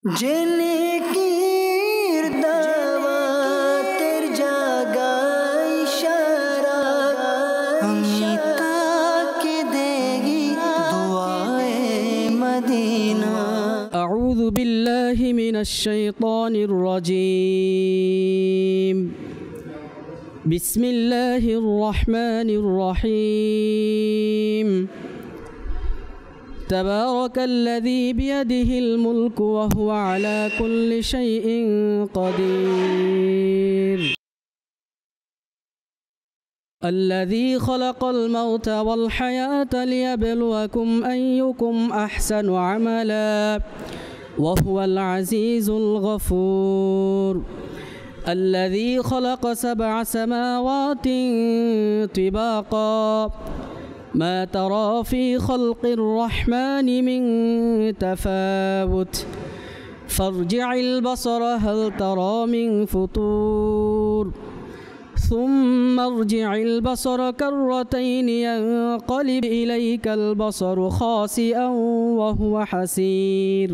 जिनकीर दावतेर जागा इशारा अमीता के देगी दुआए मदीना। अऊज़ु बिल्लाहि मिनश शैतानिर रजीम। बिस्मिल्लाहिर रहमानिर रहीम। तबारकल्लज़ी बियदिहिल मुल्कु व हुवा अला कुल्लि शैइन क़दीर। अल्लज़ी खलक़ल मौता वल हयाता लियब्लुवकुम अय्युकुम अहसनु अमला व हुवल अज़ीज़ुल गफ़ूर। अल्लज़ी खलक़ सबअ समावातिन तिबाक़ा मा तरा फ़ी ख़ल्क़िर रहमानि मिन तफ़ावुत फ़र्जि'ल बसर हल तरा मिन फ़ुतूर थुम्मा अर्जि'ल बसर कर्रतैन यंक़लिब इलैकल बसरु ख़ासिअन व हुवा हसीर।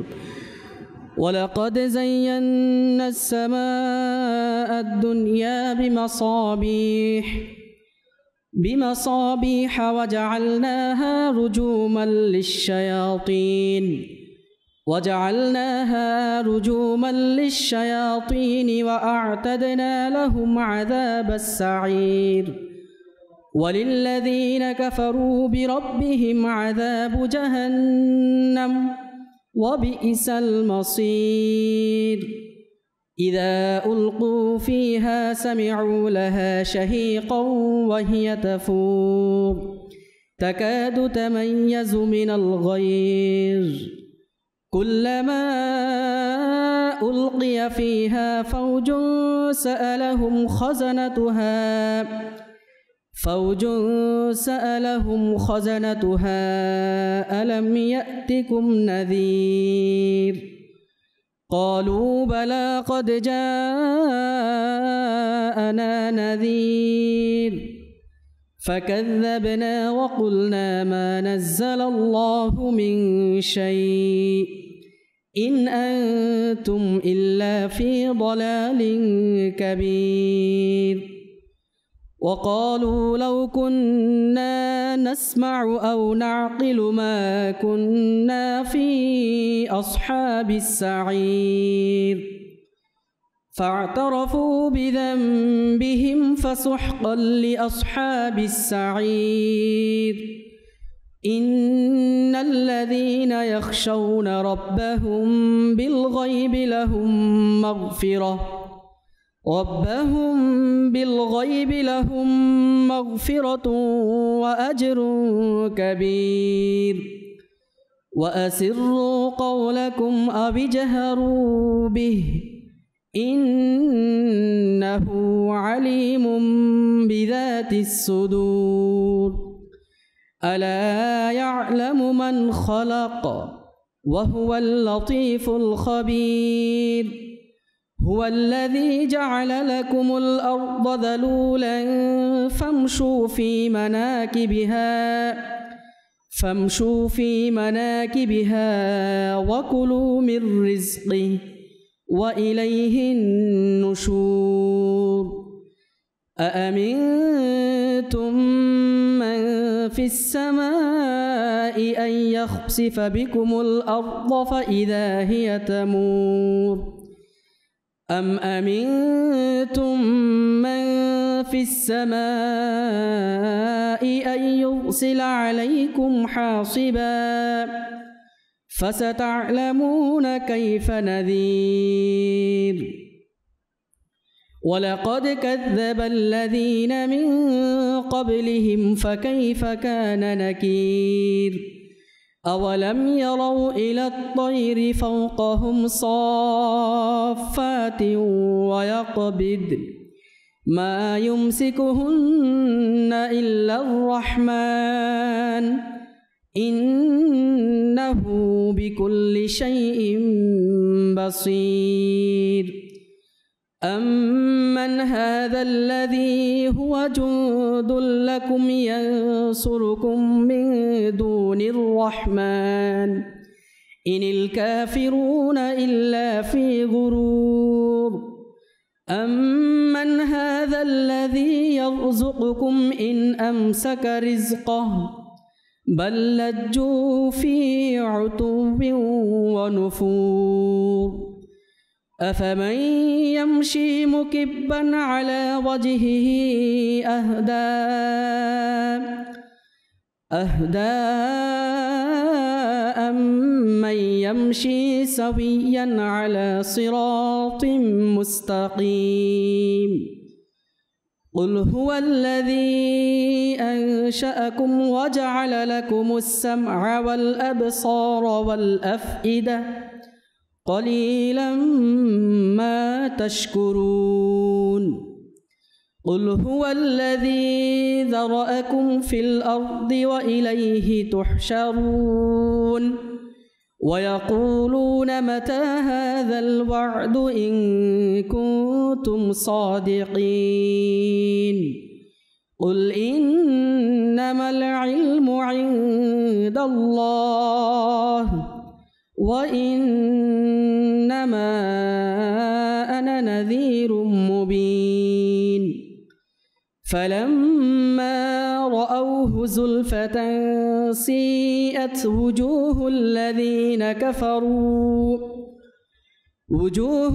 वलक़द ज़य्यन्ना अस्समाअ अद्दुन्या बिमसाबीह वजअलनाहा रुजूमन लिश्शयातीन वअअतदना लहुम अज़ाबस्सईर। वलिल्लज़ीन कफ़रू बिरब्बिहिम अज़ाबु जहन्नम वबिइसल मसीर। इज़ा उल्क़ू फ़ीहा समिअू लहा शहीक़न वहिय तफ़ूर तकादु तमय्यज़ु मिनल ग़ैज़ कुल्लमा उल्क़िय फ़ीहा फ़ौजुन सअलहुम ख़ज़नतुहा अलम यअतिकुम नज़ीर। क़ालू बला क़द जाअना नज़ीर फ़कज़्ज़बना वक़ुलना मा नज़्ज़लल्लाहु मिन शै'इन इन अंतुम इल्ला फ़ी ضलालिन कबीर। वक़ालू लौ कुन्ना नस्मअु औ नअक़िलु मा कुन्ना फ़ी अस्हाबिस सईर फ़अतरफ़ू बिज़ंबिहिम फ़सुहक़न लिअस्हाबिस सईर। इन्नल्लज़ीन यख़शौन रब्बहुम बिलग़ैबि लहुम मग़फ़िरतुन व अज्रुन कबीर। वअसिर्रू क़ौलकुम अव इजहरू बिहि इन्नहु अलीमुम बिज़ातिस सुदूर। अला यअलमु मन ख़लक़ व हुवल लतीफ़ुल ख़बीर। हुवल्लज़ी जअल लकुमुल अर्ज़ ज़लूलन फ़म्शू फ़ी मनाकिबिहा वकुलू मिर रिज़्क़िही व इलैहिन नुशूर। अअमिनतुम मन फ़िस समाइ अन यख़सिफ़ बिकुमुल अर्ज़ फ़इज़ा हिय तमूर अम अमिनतुम मन फ़िस समाइ अन युरसिल अलैकुम हासिबा फ़सतअलमून कैफ़ नज़ीर। वलक़द कज़्ज़ब अल्लज़ीन मिन क़ब्लिहिम फ़कैफ़ कान नकीर। अवलम यरौ इलत तैरि फ़ौक़हुम साफ़्फ़ातिन वयक़बिद्न मा युमसिकुहुन्न इल्लर रहमान इन्नहु बिकुल्लि शैइन बसीर। अम्मन हाज़ल्लज़ी हुव जुन्दुन लकुम यंसुरुकुम मिन दूनिर रहमान إن الكافرون إلا في غرور أمن هذا الذي يرزقكم إن أمسك رزقه بل لجوا في عتو ونفور أفمن يمشي مكبا على وجهه أهدى أمن يمشي سويا على صراط مستقيم قل هو الذي أنشأكم وجعل لكم السمع والأبصار والأفئدة قليلا ما تشكرون قل هو الذي ذرأكم في الأرض وإليه تحشرون ويقولون متى هذا الوعد إن كنتم صادقين قل إنما العلم عند الله وإنما أنا نذير مبين فلما رأوه زلفة سيئت وجوه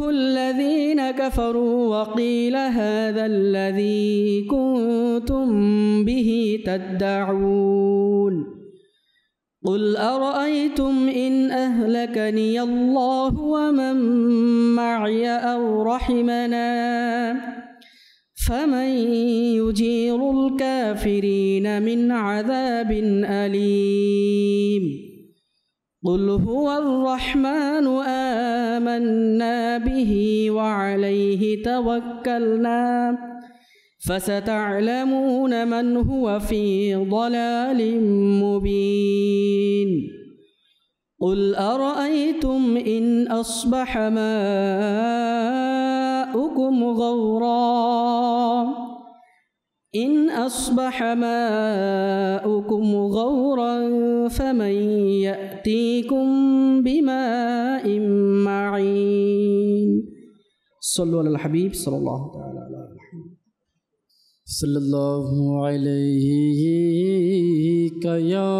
الذين كفروا وقيل هذا الذي كنتم به تدعون قل أرأيتم إن أهلكني الله ومن معي أو رحمنا فمن يجير الكافرين من عذاب أليم قل هو الرحمن آمنا به وعليه توكلنا فستعلمون من هو في ضلال مبين قل أرأيتم إن أصبح ماؤكم غورا فمن يأتيكم بماء معين صلوا على الحبيب صلى الله تعالى عليه وسلم صلى الله عليه يا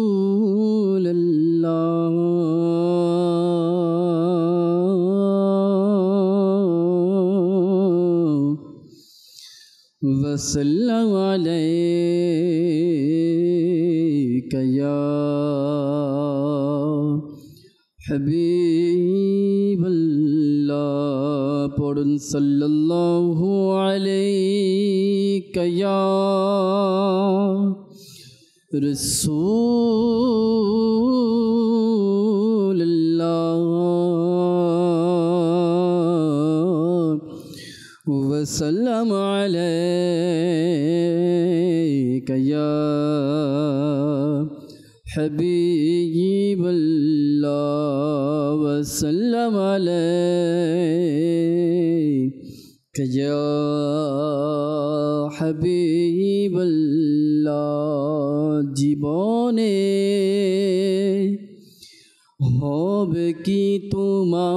رسول الله وسلم عليك يا حبيب الله পড়ুন সাল্লাল্লাহু আলাইকা ইয়া রাসূলুল্লাহ ওয়া সাল্লাম আলাইকা ইয়া حبيب الله وسلم عليك يا حبيب الله জীবনে হবে কি তোমার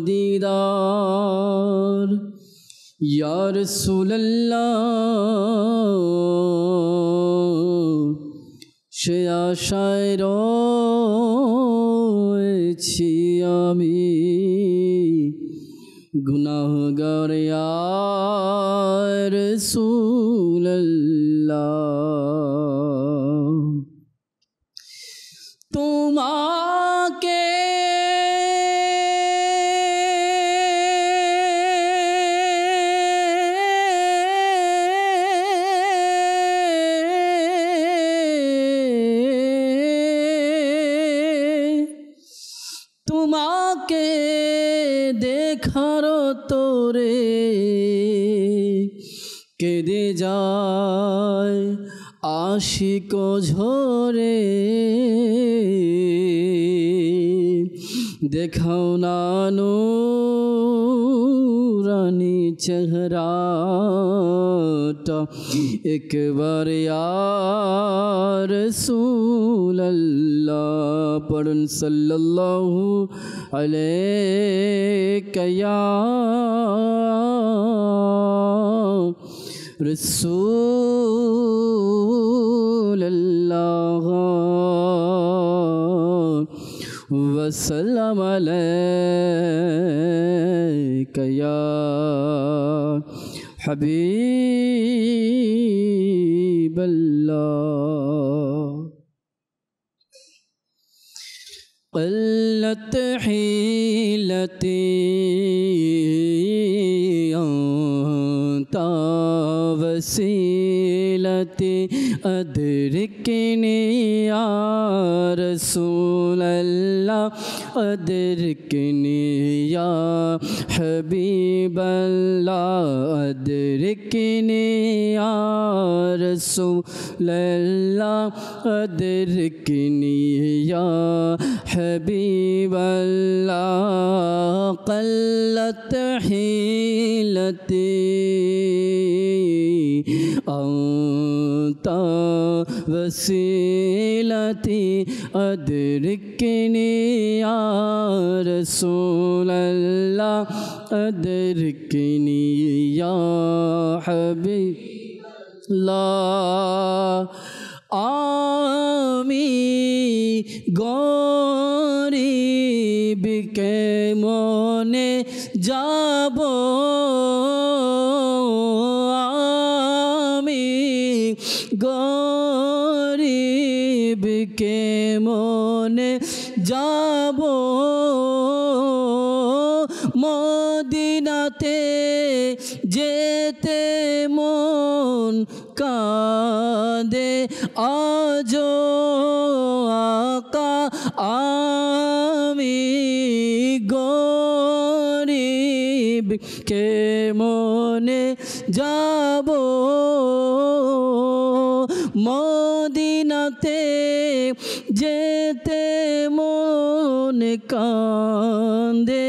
দিদার ইয়া রাসূলুল্লাহ সে আশায় রয়েছি আমি গুনাহগার ইয়া রাসূলুল্লাহ তোমাকে তোমাকে দেখার তোরে কেঁদে যায় আশিক ঝরে দেখাও না নুরানি চেহারাটা একবার ইয়া রাসূলুল্লাহ পড়ুন সাল্লাল্লাহু আলাইকা ইয়া রাসূলুল্লাহ वसल्लम अलैका या हबीबल्लाह क़ल्लत हीलती अंता वसीलती अदरिकनी या रसूलल्लाह अदरिकनी या हबीबल्लाह अदरिकनी या रसूलल्लाह अदरिकनी या हबीबल्लाह क़ल्लत हीलती अंता वसीलती अदरिकनी या रसूलल्लाह अदरिकनी या हबीबल्लाह आमी गरीब के मने जाबो आमी गरीब के मने जाबो मदीनाते जेते मन कांदे आजो आका आमी गरीब के मने जाबो मदीनाते जेते मन कांदे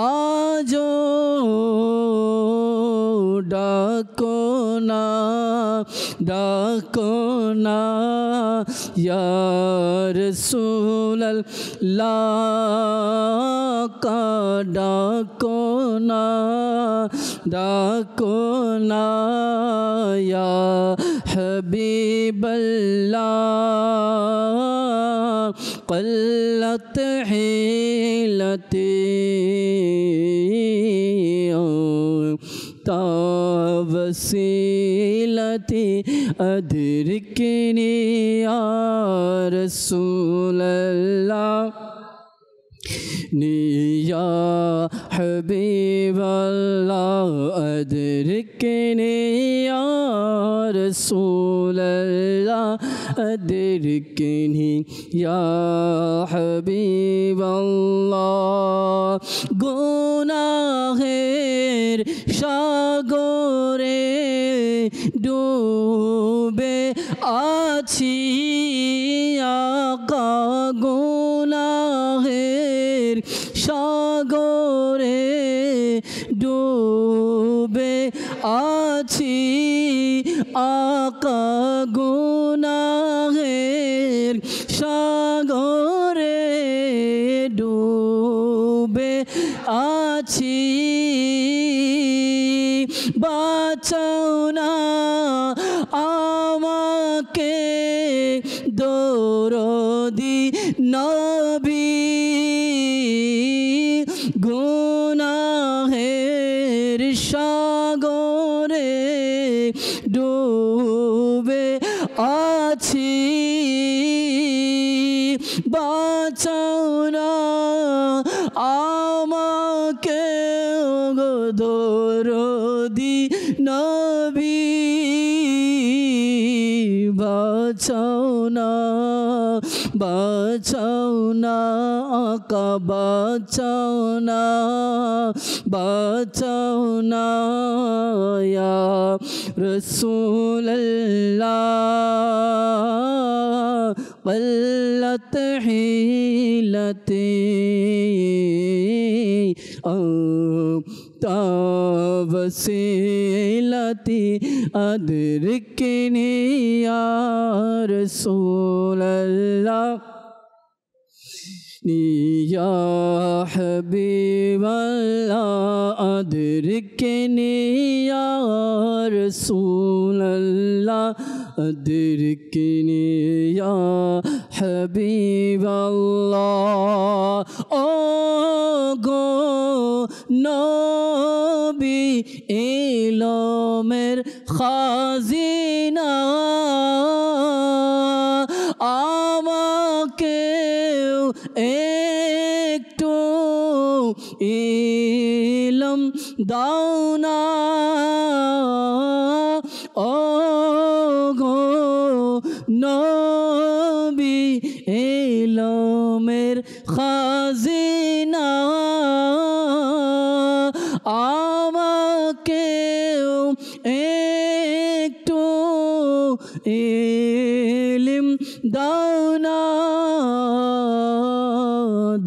आजो डाकोना डाकोना या रसूलल्लाह का डाकोना डाकोना या हबीबल्लाह क़ल्लत हीलती वसीलती अदरिकनी या रसूलल्लाह या हबीबल्लाह अदरिकनी या रसूलल्लाह अदरिकनी या हबीबल्लाह गुनाहेर सागरे डूबे आছি आका गुनाहेर सागरे डूबे आছি आका गुनाहेर सागरे डूबे आছি বাঁচাও না আমাকে দরদি নবী গুনাহের সাগরে ডুবে আছি বাঁচাও না আমাকে দরদি নবী বাঁচাও না বাঁচাও না আকা বাঁচাও না বাঁচাও না ইয়া রাসূলুল্লাহ قلت حيلتي أنت वसीलती अदरिकनी या रसूल अल्लाह या हबीब अल्लाह अदरिकनी या रसूल अल्लाह अदरिकनी या हबीब अल्लाह ओ गो नबी इल्मेर खाजिना আমাকে একটু ইলম দাও না ও গো নবী ইলমের খাজিনা আমাকে একটু ইলম দাও না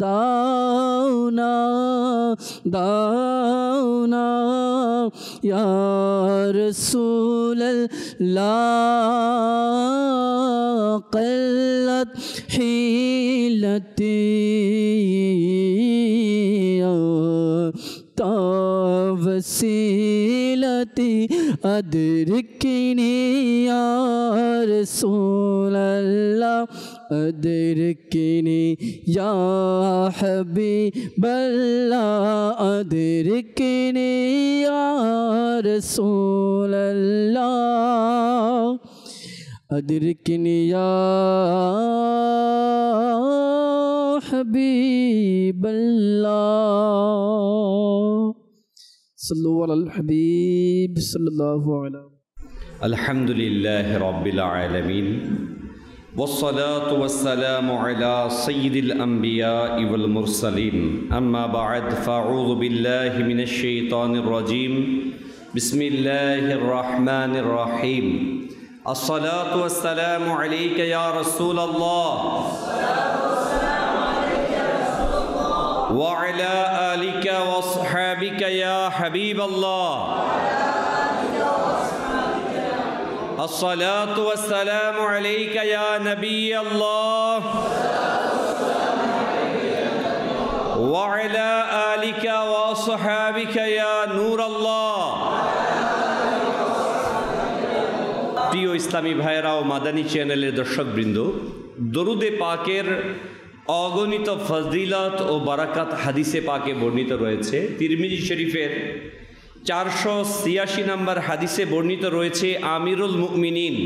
দাও না দাও না ইয়া রাসূলুল্লাহ قلت حيلتي وسيلتي أدركني يا رسول الله أدركني يا حبيب الله أدركني يا رسول الله أدركني يا حبيب الله صلوا على الحبيب صلى الله عليه وسلم الحمد لله رب العالمين والصلاة والسلام على سيد الأنبياء والمرسلين أما بعد فأعوذ بالله من الشيطان الرجيم بسم الله الرحمن الرحيم الصلاة والسلام عليك يا رسول الله وعلى آلك وصحابك يا حبيب الله الصلاة والسلام عليك يا نبي الله وعلى آلك وصحابك يا نور الله প্রিয় ইসলামী ভাইরা ও মাদানী চ্যানেলের দর্শকবৃন্দ, দরুদে পাকের অগণিত ফজিলত ও বারাকাত হাদিসে পাকে বর্ণিত রয়েছে। তিরমিজি শরীফের 486 নম্বর হাদিসে বর্ণিত রয়েছে, আমিরুল মুমিনিন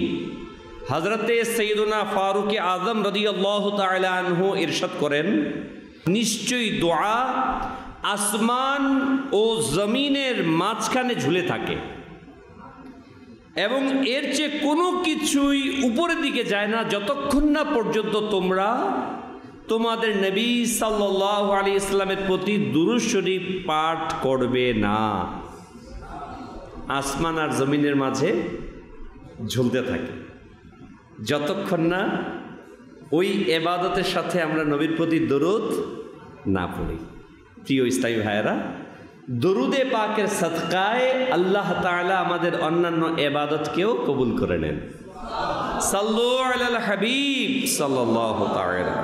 হযরতে সৈয়দনা ফারুক আযম রাদিয়াল্লাহু তাআলা আনহু ইরশাদ করেন, নিশ্চয়ই দোয়া আসমান ও জমিনের মাঝখানে ঝুলে থাকে এবং এর চেয়ে কোনো কিছুই উপরের দিকে যায় না যতক্ষণ না পর্যন্ত তোমরা তোমাদের নবী সাল্লাল্লাহু আলাইহি ওয়াসাল্লামের প্রতি দুরূদ শরীফ পাঠ করবে না। আসমান আর জমিনের মাঝে ঝুলতে থাকে যতক্ষণ না ওই ইবাদতের সাথে আমরা নবীর প্রতি দরুদ না পড়ি। প্রিয় ইসলামী ভাইয়েরা, দরুদে পাকের সাদকায় আল্লাহ তাআলা আমাদের অন্যান্য ইবাদতকেও কবুল করে নেন। সাল্লু আলাল হাবিব সাল্লাল্লাহু তাআলা।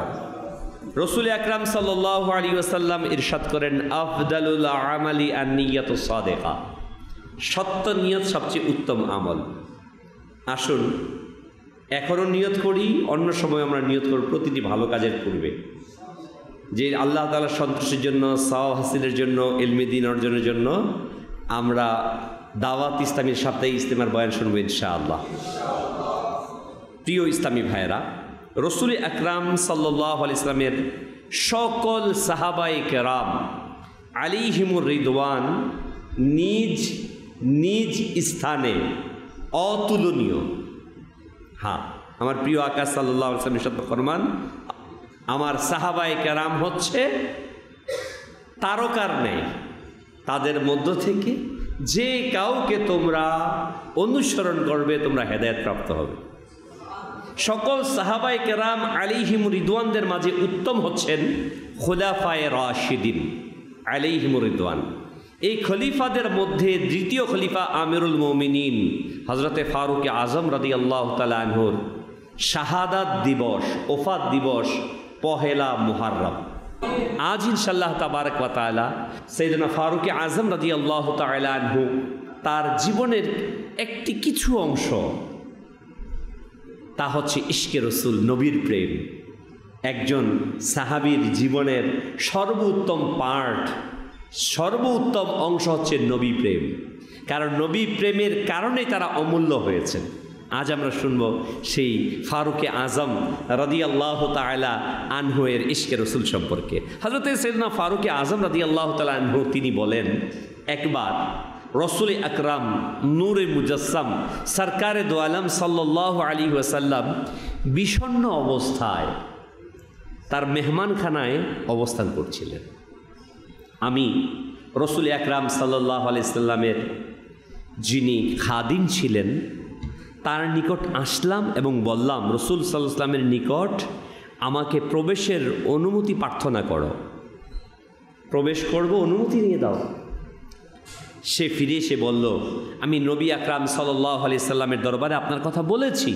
রাসূল আকরাম সাল্লাল্লাহু আলাইহি ওয়াসাল্লাম ইরশাদ করেন, আফদালুল আমালি আন-নিয়াতুস সাদিকা। সত্য নিয়ত সবচেয়ে উত্তম আমল। আসুন এখনও নিয়ত করি, অন্য সময় আমরা নিয়ত করব প্রতিটি ভালো কাজের পূর্বে যে আল্লাহ তাআলার সন্তুষ্টির জন্য, সওয়াব হাসিলের জন্য, ইলমে দ্বীন অর্জনের জন্য আমরা দাওয়াত ইসলামীর সাথে ইজতেমার বয়ান শুনব ইনশাআল্লাহ। প্রিয় ইসলামী ভাইয়েরা, রাসূল আকরাম সাল্লাল্লাহু আলাইহি ওয়াসাল্লামের সকল সাহাবায়ে কেরাম আলাইহিমুর রিদওয়ান নিজ নিজ স্থানে অতুলনীয়। হ্যাঁ, আমার প্রিয় আকা সাল্লাল্লাহু আলাইহি ওয়াসাল্লাম ইরশাদ ফরমান, আমার সাহাবায়ে কেরাম হচ্ছে তারকার ন্যায়। তাদের মধ্য থেকে যে কাউকে তোমরা অনুসরণ করবে তোমরা হেদায়েত প্রাপ্ত হবে। সকল সাহাবায়ে কেরাম আলাইহিমুর রিদওয়ানদের মাঝে উত্তম হচ্ছেন খুলাফায়ে রাশিদিন আলাইহিমুর রিদওয়ান। এই খলিফাদের মধ্যে দ্বিতীয় খলিফা আমিরুল মুমিনিন হযরতে ফারুক আজম রাদিয়াল্লাহু তাআলা আনহুর শাহাদাত দিবস, ওফাত দিবস পহেলা মুহররম। আজ ইনশাআল্লাহ তাবারক ওয়া তাআলা সাইয়েদনা ফারুক আজম রাদিয়াল্লাহু তাআলা আনহু তার জীবনের একটি কিছু অংশ, তা হচ্ছে ইশকে রসুল, নবীর প্রেম। একজন সাহাবীর জীবনের সর্বোত্তম পার্ট, সর্বোত্তম অংশ হচ্ছে নবী প্রেম, কারণ নবী প্রেমের কারণে তারা অমূল্য হয়েছেন। আজ আমরা শুনব সেই ফারুকে আজম রাদিয়াল্লাহু তাআলা আনহু এর ইশকে রসুল সম্পর্কে। হযরত সাইয়েদনা ফারুকে আজম রাদিয়াল্লাহু তাআলা আনহু তিনি বলেন, একবার রসুল আকরাম নূরে মুজাসসাম সরকারে দো আলম সাল্লাল্লাহু আলাইহি ওয়াসাল্লাম বিষণ্ণ অবস্থায় তার মেহমানখানায় অবস্থান করছিলেন। আমি রসুল আকরাম সাল্লাল্লাহু আলাইহি সাল্লামের যিনি খাদিম ছিলেন তার নিকট আসলাম এবং বললাম, রসুল সাল্লাল্লাহু আলাইহি সাল্লামের নিকট আমাকে প্রবেশের অনুমতি প্রার্থনা করো, প্রবেশ করব, অনুমতি নিয়ে দাও। সে ফিরে এসে বলল, আমি নবী আকরাম সাল্লাল্লাহু আলাইহি সাল্লামের দরবারে আপনার কথা বলেছি,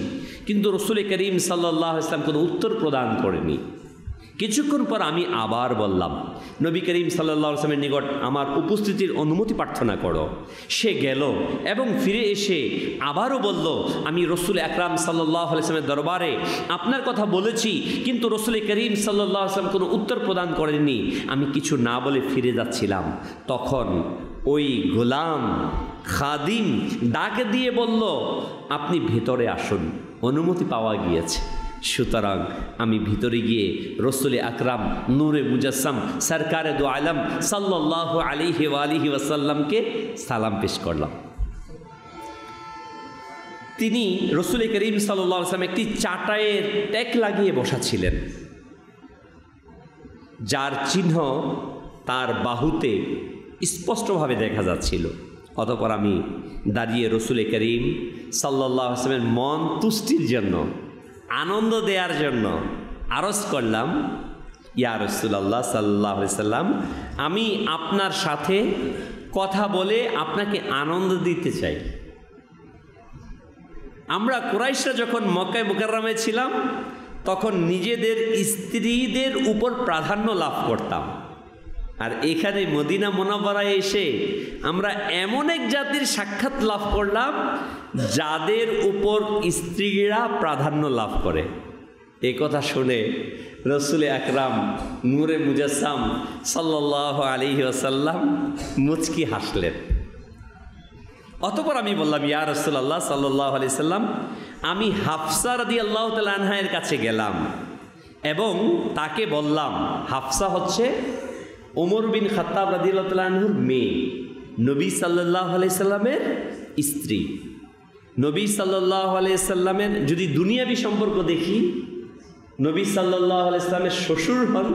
কিন্তু রসুল করিম সাল্লাল্লাহু আলাইহি সাল্লাম কোনো উত্তর প্রদান করেনি। কিছুক্ষণ পর আমি আবার বললাম, নবী করিম সাল্লাল্লাহু আলাইহি সাল্লামের নিকট আমার উপস্থিতির অনুমতি প্রার্থনা করো। সে গেল এবং ফিরে এসে আবারও বলল, আমি রসুল আকরাম সাল্লাল্লাহু আলাইহি সাল্লামের দরবারে আপনার কথা বলেছি, কিন্তু রসুল করিম সাল্লাল্লাহু আলাইহি সাল্লাম কোনো উত্তর প্রদান করেননি। আমি কিছু না বলে ফিরে যাচ্ছিলাম, তখন ওই গোলাম খাদিম ডাক দিয়ে বলল, আপনি ভেতরে আসুন, অনুমতি পাওয়া গিয়েছে। সুতরাং আমি ভিতরে গিয়ে রসুল আকরাম নূরে মুজাসসাম সরকারে দো আলম সাল্লাল্লাহু আলাইহি ওয়া আলিহি ওয়াসাল্লামকে সালাম পেশ করলাম। তিনি রসুল করিম সাল্লাল্লাহু আলাইহি ওয়াসাল্লাম একটি চাটাইয়ের ট্যাক লাগিয়ে বসা ছিলেন, যার চিহ্ন তার বাহুতে স্পষ্টভাবে দেখা যাচ্ছিল। অতঃপর আমি দাঁড়িয়ে রসুল করিম সাল্লাল্লাহু আলাইহি ওয়াসাল্লামের মন তুষ্টির জন্য, আনন্দ দেওয়ার জন্য আরজ করলাম, ইয়া রাসূলুল্লাহ সাল্লাল্লাহু আলাইহি ওয়াসাল্লাম, আমি আপনার সাথে কথা বলে আপনাকে আনন্দ দিতে চাই। আমরা কুরাইশরা যখন মক্কায় মুকাররমায় ছিলাম তখন নিজেদের স্ত্রীদের উপর প্রাধান্য লাভ করতাম, আর এখানে মদিনা মুনাওয়ারায় এসে আমরা এমন এক জাতির সাক্ষাৎ লাভ করলাম যাদের উপর স্ত্রীরা প্রাধান্য লাভ করে। এই কথা শুনে রসুল আকরাম নূরে মুজাসসাম সাল্লাল্লাহু আলাইহি ওয়াসাল্লাম মুচকি হাসলেন। অতঃপর আমি বললাম, ইয়া রাসূলুল্লাহ সাল্লাল্লাহু আলাইহি সাল্লাম, আমি হাফসা রাদিয়াল্লাহু তাআলা আনহা এর কাছে গেলাম এবং তাকে বললাম, হাফসা হচ্ছে ওমর বিন খাত্তাব রাদিয়াল্লাহু তাআলা আনহুর মেয়ে, নবী সাল্লাল্লাহু আলাইহি সাল্লামের স্ত্রী। নবী সাল্লাল্লাহু আলাইহি সাল্লামের যদি দুনিয়াবি সম্পর্ক দেখি, নবী সাল্লাল্লাহু আলাইহি সাল্লামের শ্বশুর হন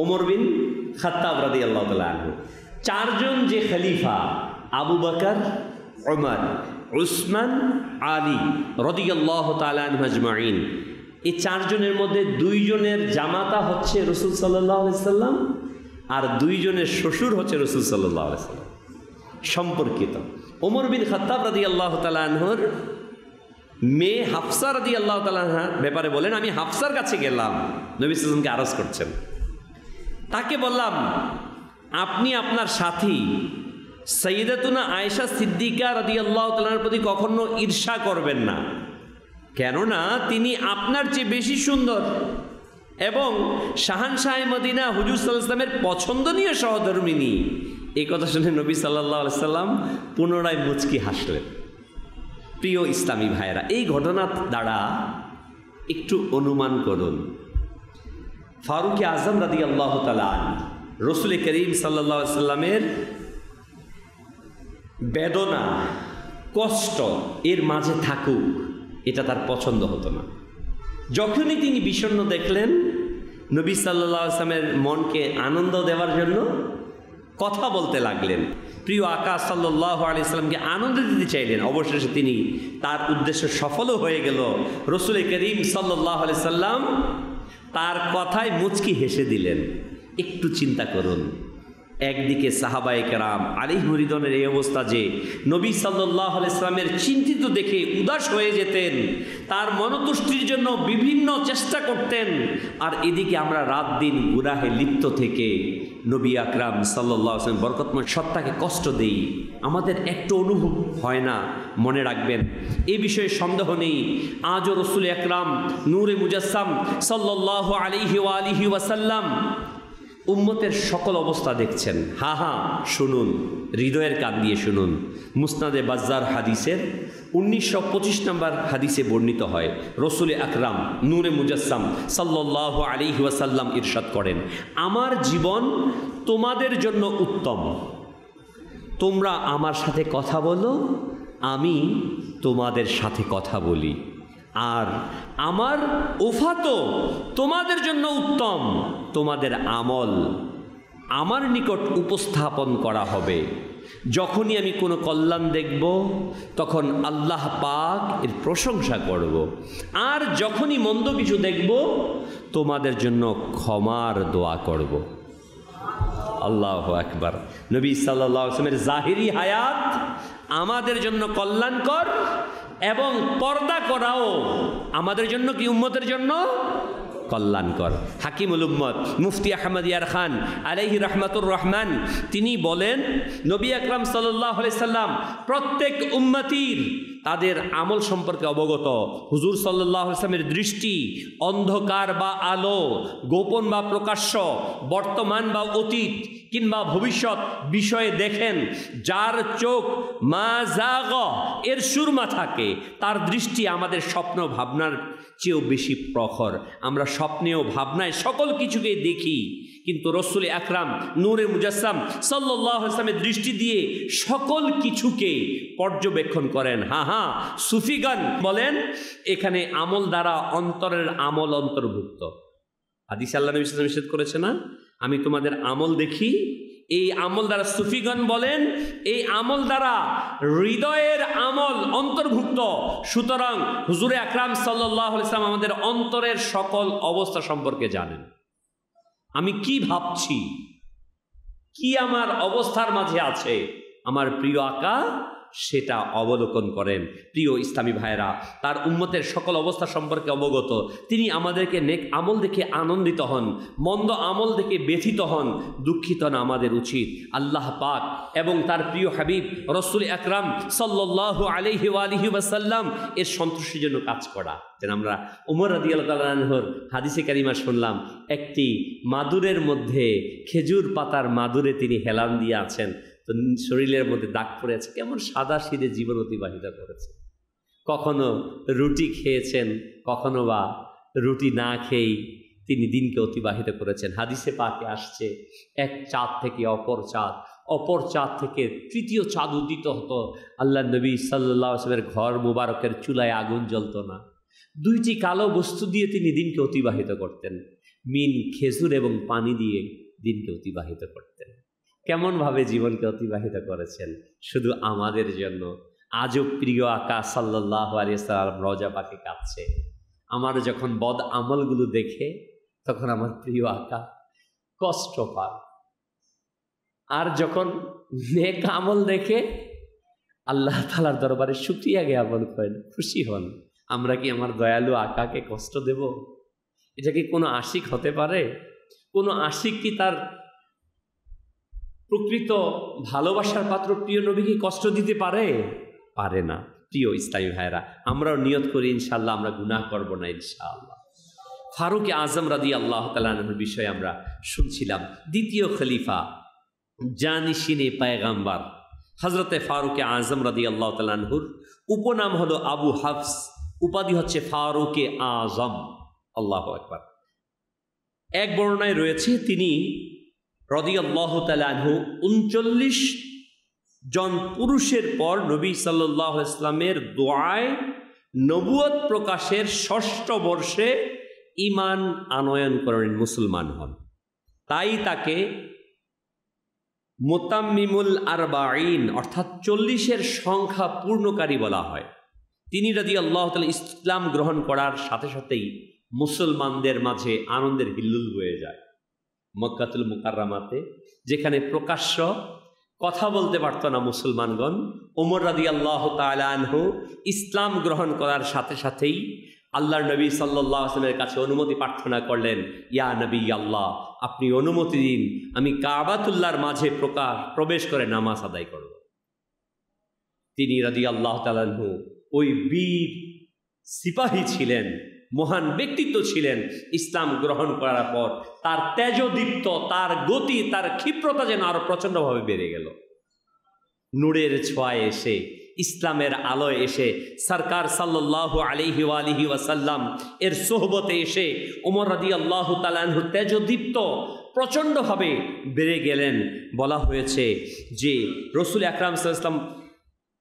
ওমর বিন খাত্তাব রাদিয়াল্লাহু তাআলা আনহু। চারজন যে খলিফা, আবু বকর, ওমর, উসমান, আলী রাদিয়াল্লাহু তাআলা আনহু আজমাইন, এই চারজনের মধ্যে দুইজনের জামাতা হচ্ছে রাসূল সাল্লাল্লাহু আলাইহি সাল্লাম, আর দুইজনের শ্বশুর হচ্ছে রাসূল সাল্লাল্লাহু আলাইহি সাল্লাম সম্পর্কিত। ওমর বিন খাত্তাব রাদিয়াল্লাহু তাআলা আনহুর মেয়ে হাফসা রাদিয়াল্লাহু তাআলা আনহার ব্যাপারে বলেন, আমি হাফসার কাছে গেলাম, নবী সাল্লাল্লাহু আলাইহি ওয়াসাল্লামকে আরজ করছেন। তাকে বললাম, আপনি আপনার সাথী সাইয়্যিদাতুনা আয়েশা সিদ্দিকা রাদিয়াল্লাহু তাআলার প্রতি কখনো ঈর্ষা করবেন না, কেননা তিনি আপনার চেয়ে বেশি সুন্দর এবং শাহানশাহে মদিনা হুজুর সাল্লাল্লাহু আলাইহি ওয়াসাল্লামের পছন্দনীয় সহধর্মিনী। এই কথা শুনে নবী সাল্লাল্লাহু আলাইহি সাল্লাম পুনরায় মুচকি হাসলেন। প্রিয় ইসলামী ভাইয়েরা, এই ঘটনার দ্বারা একটু অনুমান করুন, ফারুক আজম রাদিয়াল্লাহু তাআলা রসুল করিম সাল্লাল্লাহু আলাইহি সাল্লামের বেদনা, কষ্ট এর মাঝে থাকুক, এটা তার পছন্দ হতো না। যখনই তিনি বিষণ্ণ দেখলেন, নবী সাল্লাল্লাহু আলাইহি ওয়াসাল্লামের মনকে আনন্দ দেওয়ার জন্য কথা বলতে লাগলেন। প্রিয় আকা সাল্লাল্লাহু আলাইহি ওয়াসাল্লামকে আনন্দ দিতে চাইলেন। অবশেষে তিনি তার উদ্দেশ্য সফলও হয়ে গেল। রসুল করিম সাল্লাল্লাহু আলাইহি ওয়াসাল্লাম তার কথায় মুচকি হেসে দিলেন। একটু চিন্তা করুন, একদিকে সাহাবায়ে কেরাম আলাইহিম রিদওয়ানের এই অবস্থা যে নবী সাল্লাল্লাহু আলাইহি সাল্লামের চিন্তিত দেখে উদাস হয়ে যেতেন, তার মনতুষ্টির জন্য বিভিন্ন চেষ্টা করতেন, আর এদিকে আমরা রাত দিন গুনাহে লিপ্ত থেকে নবী আকরাম সাল্লাল্লাহু আলাইহি ওয়াসাল্লাম বরকতময় সত্তাকে কষ্ট দেই, আমাদের একটু অনুভব হয় না? মনে রাখবেন, এই বিষয়ে সন্দেহ নেই, আজও রাসূল আকরাম নূরে মুজাসসাম সাল্লাল্লাহু আলাইহি ওয়া আলিহি ওয়াসাল্লাম উম্মতের সকল অবস্থা দেখছেন। শুনুন, হৃদয়ের কান দিয়ে শুনুন। মুসনাদে বাজ্জার হাদিসের 1925 নম্বর হাদিসে বর্ণিত হয়, রাসূল আকরাম নূরে মুজাসসাম সাল্লাল্লাহু আলাইহি ওয়াসাল্লাম ইরশাদ করেন, আমার জীবন তোমাদের জন্য উত্তম, তোমরা আমার সাথে কথা বলো, আমি তোমাদের সাথে কথা বলি, আর আমার ওফাতও তোমাদের জন্য উত্তম, তোমাদের আমল আমার নিকট উপস্থাপন করা হবে। যখনই আমি কোনো কল্যাণ দেখব তখন আল্লাহ পাক এর প্রশংসা করব, আর যখনই মন্দ কিছু দেখব তোমাদের জন্য ক্ষমার দোয়া করব। আল্লাহু আকবার। নবী সাল্লাল্লাহু আলাইহি ওয়াসাল্লামের জাহিরি হায়াত আমাদের জন্য কল্যাণকর, এবং পর্দা করাও আমাদের জন্য কি, উম্মতের জন্য কল্যাণকর। হাকিমুল উম্মত মুফতি আহমদ ইয়ার খান আলাইহি রাহমাতুর রহমান তিনি বলেন, নবী আকরাম সাল্লাল্লাহু আলাইহি সাল্লাম প্রত্যেক উম্মতির তাদের আমল সম্পর্কে অবগত। হুজুর সাল্লাল্লাহু আলাইহি সাল্লামের দৃষ্টি অন্ধকার বা আলো, গোপন বা প্রকাশ্য, বর্তমান বা অতীত কিংবা ভবিষ্যৎ বিষয়ে দেখেন। যার চোখ মা জাগ এর সুরমা থাকে, তার দৃষ্টি আমাদের স্বপ্ন ভাবনার চেয়েও বেশি প্রখর। আমরা স্বপ্নেও ভাবনায় সকল কিছুকে দেখি, কিন্তু রাসূল আকরাম নূরে মুজাসসাম সাল্লাল্লাহু আলাইহি ওয়াসাল্লামের দৃষ্টি দিয়ে সকল কিছুকে পর্যবেক্ষণ করেন। সুফিগান বলেন এখানে আমল দ্বারা অন্তরের আমল অন্তর্ভুক্ত। হাদিস আল্লাহ নবী সাল্লাল্লাহু আলাইহি ওয়াসাল্লাম ইরশাদ করেছে না, আমি তোমাদের আমল দেখি। এই আমল দ্বারা সুফিগণ বলেন এই আমল দ্বারা হৃদয়ের আমল অন্তর্ভুক্ত। সুতরাং হুজুরে আকরাম সাল্লাল্লাহু আলাইহি ওয়াসাল্লাম আমাদের অন্তরের সকল অবস্থা সম্পর্কে জানেন। আমি কি ভাবছি, কি আমার অবস্থার মাঝে আছে, আমার প্রিয় আকা সেটা অবলোকন করেন। প্রিয় ইসলামী ভাইয়েরা, তার উম্মতের সকল অবস্থা সম্পর্কে অবগত। তিনি আমাদেরকে নেক আমল দেখে আনন্দিত হন, মন্দ আমল দেখে ব্যথিত হন, দুঃখিত না আমাদের উচিত আল্লাহ পাক এবং তার প্রিয় হাবিব রাসূল আকরাম সাল্লাল্লাহু আলাইহি ওয়া আলিহি ওয়াসাল্লাম এর সন্তুষ্টির জন্য কাজ করা। যেন আমরা ওমর রাদিয়াল্লাহু তাআলা আনহুর হাদিসে কারিমা শুনলাম, একটি মাদুরের মধ্যে খেজুর পাতার মাদুরে তিনি হেলান দিয়ে আছেন, তো শরীরের মধ্যে দাগ পড়ে আছে, কেমন সাদা সিধে জীবন অতিবাহিত করেছে। কখনো রুটি খেয়েছেন, কখনো বা রুটি না খেয়েই তিনি দিনকে অতিবাহিত করেছেন। হাদিসে পাকে আসছে, এক চাঁদ থেকে অপর চাঁদ থেকে তৃতীয় চাঁদ উদিত হতো, আল্লাহ নবী সাল্লাল্লাহু আলাইহি ওয়াসাল্লামের ঘর মুবারকের চুলায় আগুন জ্বলত না। দুইটি কালো বস্তু দিয়ে তিনি দিনকে অতিবাহিত করতেন, মিন খেজুর এবং পানি দিয়ে দিনকে অতিবাহিত করতেন। কেমনভাবে জীবনকে অতিবাহিত করেছেন শুধু আমাদের জন্য। আজও প্রিয় আকা সাল্লাল্লাহু আলাইহি ওয়াসাল্লাম রওজা পাকে কাঁদছে। আমার যখন বদ আমলগুলো দেখে তখন আমার প্রিয় আকা কষ্ট পায়, আর যখন নেক আমল দেখে আল্লাহ তাআলার দরবারে শুকরিয়া জ্ঞাপন করেন, খুশি হন। আমরা কি আমার দয়ালু আকাকে কষ্ট দেব? এটা কি কোনো আশিক হতে পারে? কোনো আশিক কি তার প্রকৃত ভালোবাসার পাত্র প্রিয় নবীকে কষ্ট দিতে পারে? পারে না। প্রিয় ইসলামী ভাইরা, আমরাও নিয়ত করি ইনশাআল্লাহ আমরা গুনাহ করব না ইনশাআল্লাহ। ফারুক আজম রাদিয়াল্লাহু তাআলা আনহুর বিষয়ে আমরা শুনছিলাম। দ্বিতীয় খলিফা, জানিশিনে পয়গম্বর হযরতে ফারুক আজম রাদিয়াল্লাহু তাআলা আনহুর উপনাম হলো আবু হাফস, উপাধি হচ্ছে ফারুক আজম। আল্লাহু আকবার। এক বর্ণনায় রয়েছে তিনি রাদিয়াল্লাহু তাআলা আনহু 39 জন পুরুষের পর নবী সাল্লাল্লাহু আলাইহি ওয়াসাল্লামের দোয়ায় নবুয়ত প্রকাশের 6ষ্ঠ বর্ষে ঈমান আনয়ন করেন, মুসলমান হন। তাই তাকে মুতাম্মিমুল আরবাঈন অর্থাৎ 40-এর সংখ্যা পূর্ণকারী বলা হয়। তিনি রাদিয়াল্লাহু তাআলা ইসলাম গ্রহণ করার সাথে সাথেই মুসলমানদের মাঝে আনন্দের হিল্লোল বয়ে যায়। মক্কাতুল মুকাররামাতে, যেখানে প্রকাশ্য কথা বলতে পারত না মুসলমানগণ, ওমর রাদিয়াল্লাহু তাআলা আনহু ইসলাম গ্রহণ করার সাথে সাথেই আল্লাহর নবী সাল্লাল্লাহু আলাইহি ওয়াসাল্লামের কাছে অনুমতি প্রার্থনা করলেন, ইয়া নবী আল্লাহ, আপনি অনুমতি দিন, আমি কাবাতুল্লাহর মাঝে প্রবেশ করে নামাজ আদায় করব। তিনি রাদিয়াল্লাহু তাআলা আনহু ওই বীর সিপাহী ছিলেন, মহান ব্যক্তিত্ব ছিলেন। ইসলাম গ্রহণ করার পর তার তেজদীপ্ত, তার গতি, তার ক্ষিপ্রতা যেন আরো প্রচণ্ডভাবে বেড়ে গেল। নূরের ছোঁয়ায় এসে, ইসলামের আলোয় এসে, সরকার সাল্লাল্লাহু আলাইহি ওয়াসাল্লাম এর সোহবতে এসে ওমর রাদিয়াল্লাহু তাআলা আনহু তেজদীপ্ত প্রচণ্ডভাবে বেড়ে গেলেন। বলা হয়েছে যে রাসূল আকরাম সাল্লাল্লাহু আলাইহি ওয়াসাল্লাম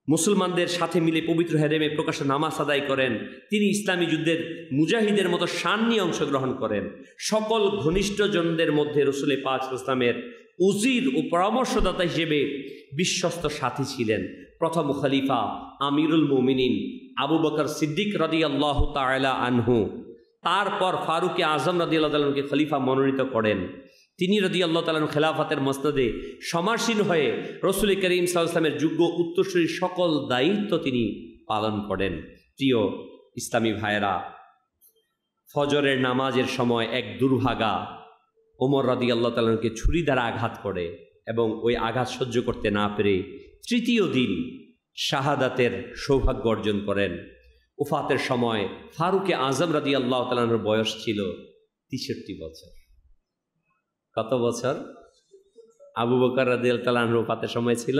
মুসলমানদের সাথে মিলে পবিত্র হেরেমে প্রকাশ্যে নামাজ আদায় করেন। তিনি ইসলামী যুদ্ধের মুজাহিদের মতো শান নিয়ে অংশগ্রহণ করেন। সকল ঘনিষ্ঠজনদের মধ্যে রাসূল পাক সাল্লাল্লাহু আলাইহি ওয়াসাল্লামের উজির ও পরামর্শদাতা হিসেবে বিশ্বস্ত সাথী ছিলেন প্রথম খলিফা আমিরুল মুমিনিন আবু বকর সিদ্দিক রাদিয়াল্লাহু তাআলা আনহু। তারপর ফারুকে আজম রাদিয়াল্লাহু তাআলা আনহুকে খলিফা মনোনীত করেন। তিনি রাদিয়াল্লাহু তাআলা আনহু খেলাফতের মসনদে সমাসীন হয়ে রাসূল করিম সাল্লাল্লাহু আলাইহি ওয়াসাল্লামের যোগ্য উত্তরসূরি সকল দায়িত্ব তিনি পালন করেন। প্রিয় ইসলামী ভাইয়েরা, ফজরের নামাজের সময় এক দুর্ভাগা ওমর রাদিয়াল্লাহু তাআলা আনহুকে ছুরি দ্বারা আঘাত করে এবং ওই আঘাত সহ্য করতে না পেরে তৃতীয় দিন শাহাদাতের সৌভাগ্য অর্জন করেন। ওফাতের সময় ফারুকে আজম রাদিয়াল্লাহু তাআলা আনহুর বয়স ছিল ৬৩ বছর। কত বছর? আবু বকর রাদিয়াল্লাহু তাআলা আনহুর ওফাতের সময় ছিল,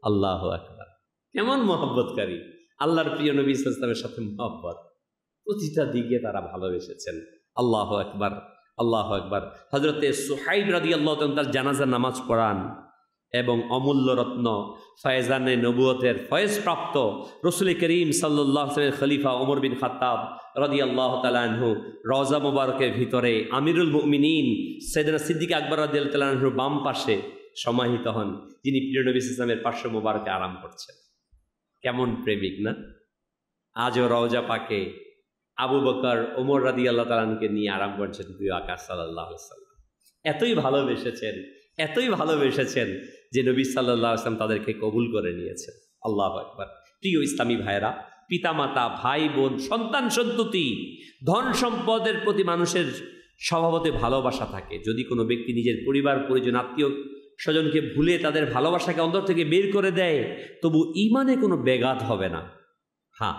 আল্লাহু আকবার, কেমন মহব্বতকারী! আল্লাহর প্রিয় নবী সাল্লাল্লাহু আলাইহি ওয়াসাল্লামের সাথে মহব্বত, প্রতিটা দিকে তারা ভালোবেসেছেন। আল্লাহু আকবার, আল্লাহু আকবার। হযরতে সুহাইব রাদিয়াল্লাহু তাআলা তার জানাজার নামাজ পড়ান এবং অমূল্য রত্ন ফয়েজানে নবুয়তের ফয়েজপ্রাপ্ত রাসূল করিম সাল্লাল্লাহু আলাইহি ওয়াসাল্লামের খলিফা ওমর বিন খাত্তাব রাদিয়াল্লাহু তাআলা আনহু রওজা মুবারকের ভিতরে আমিরুল মুমিনিন সাইয়েদনা সিদ্দিক আকবর রাদিয়াল্লাহু তাআলা আনহুর বাম পাশে সমাহিত হন, যিনি প্রিয় নবী সাল্লাল্লাহু আলাইহি ওয়াসাল্লামের পার্শ্ব মুবারকে আরাম করছেন। কেমন প্রেমিক না! আজও রওজা পাকে আবু বকর ওমর রাদিয়াল্লাহু তাআলা আনহুকে নিয়ে আরাম করছেন প্রিয় আকাশ সাল্লাল্লাহু আলাইহি ওয়াসাল্লাম। এতই ভালোবেসেছেন, এতই ভালোবেসেছেন যে নবী সাল্লাল্লাহু আলাইহি ওয়াসাল্লাম তাদেরকে কবুল করে নিয়েছেন। আল্লাহু আকবার। প্রিয় ইসলামী ভাইয়েরা, পিতামাতা, ভাই বোন, সন্তান সন্ততি, ধন সম্পদের প্রতি মানুষের স্বভাবতে ভালোবাসা থাকে। যদি কোনো ব্যক্তি নিজের পরিবার পরিজন আত্মীয় স্বজনকে ভুলে তাদের ভালোবাসাকে অন্তর থেকে বের করে দেয়, তবু ঈমানে কোনো ব্যাঘাত হবে না, হ্যাঁ,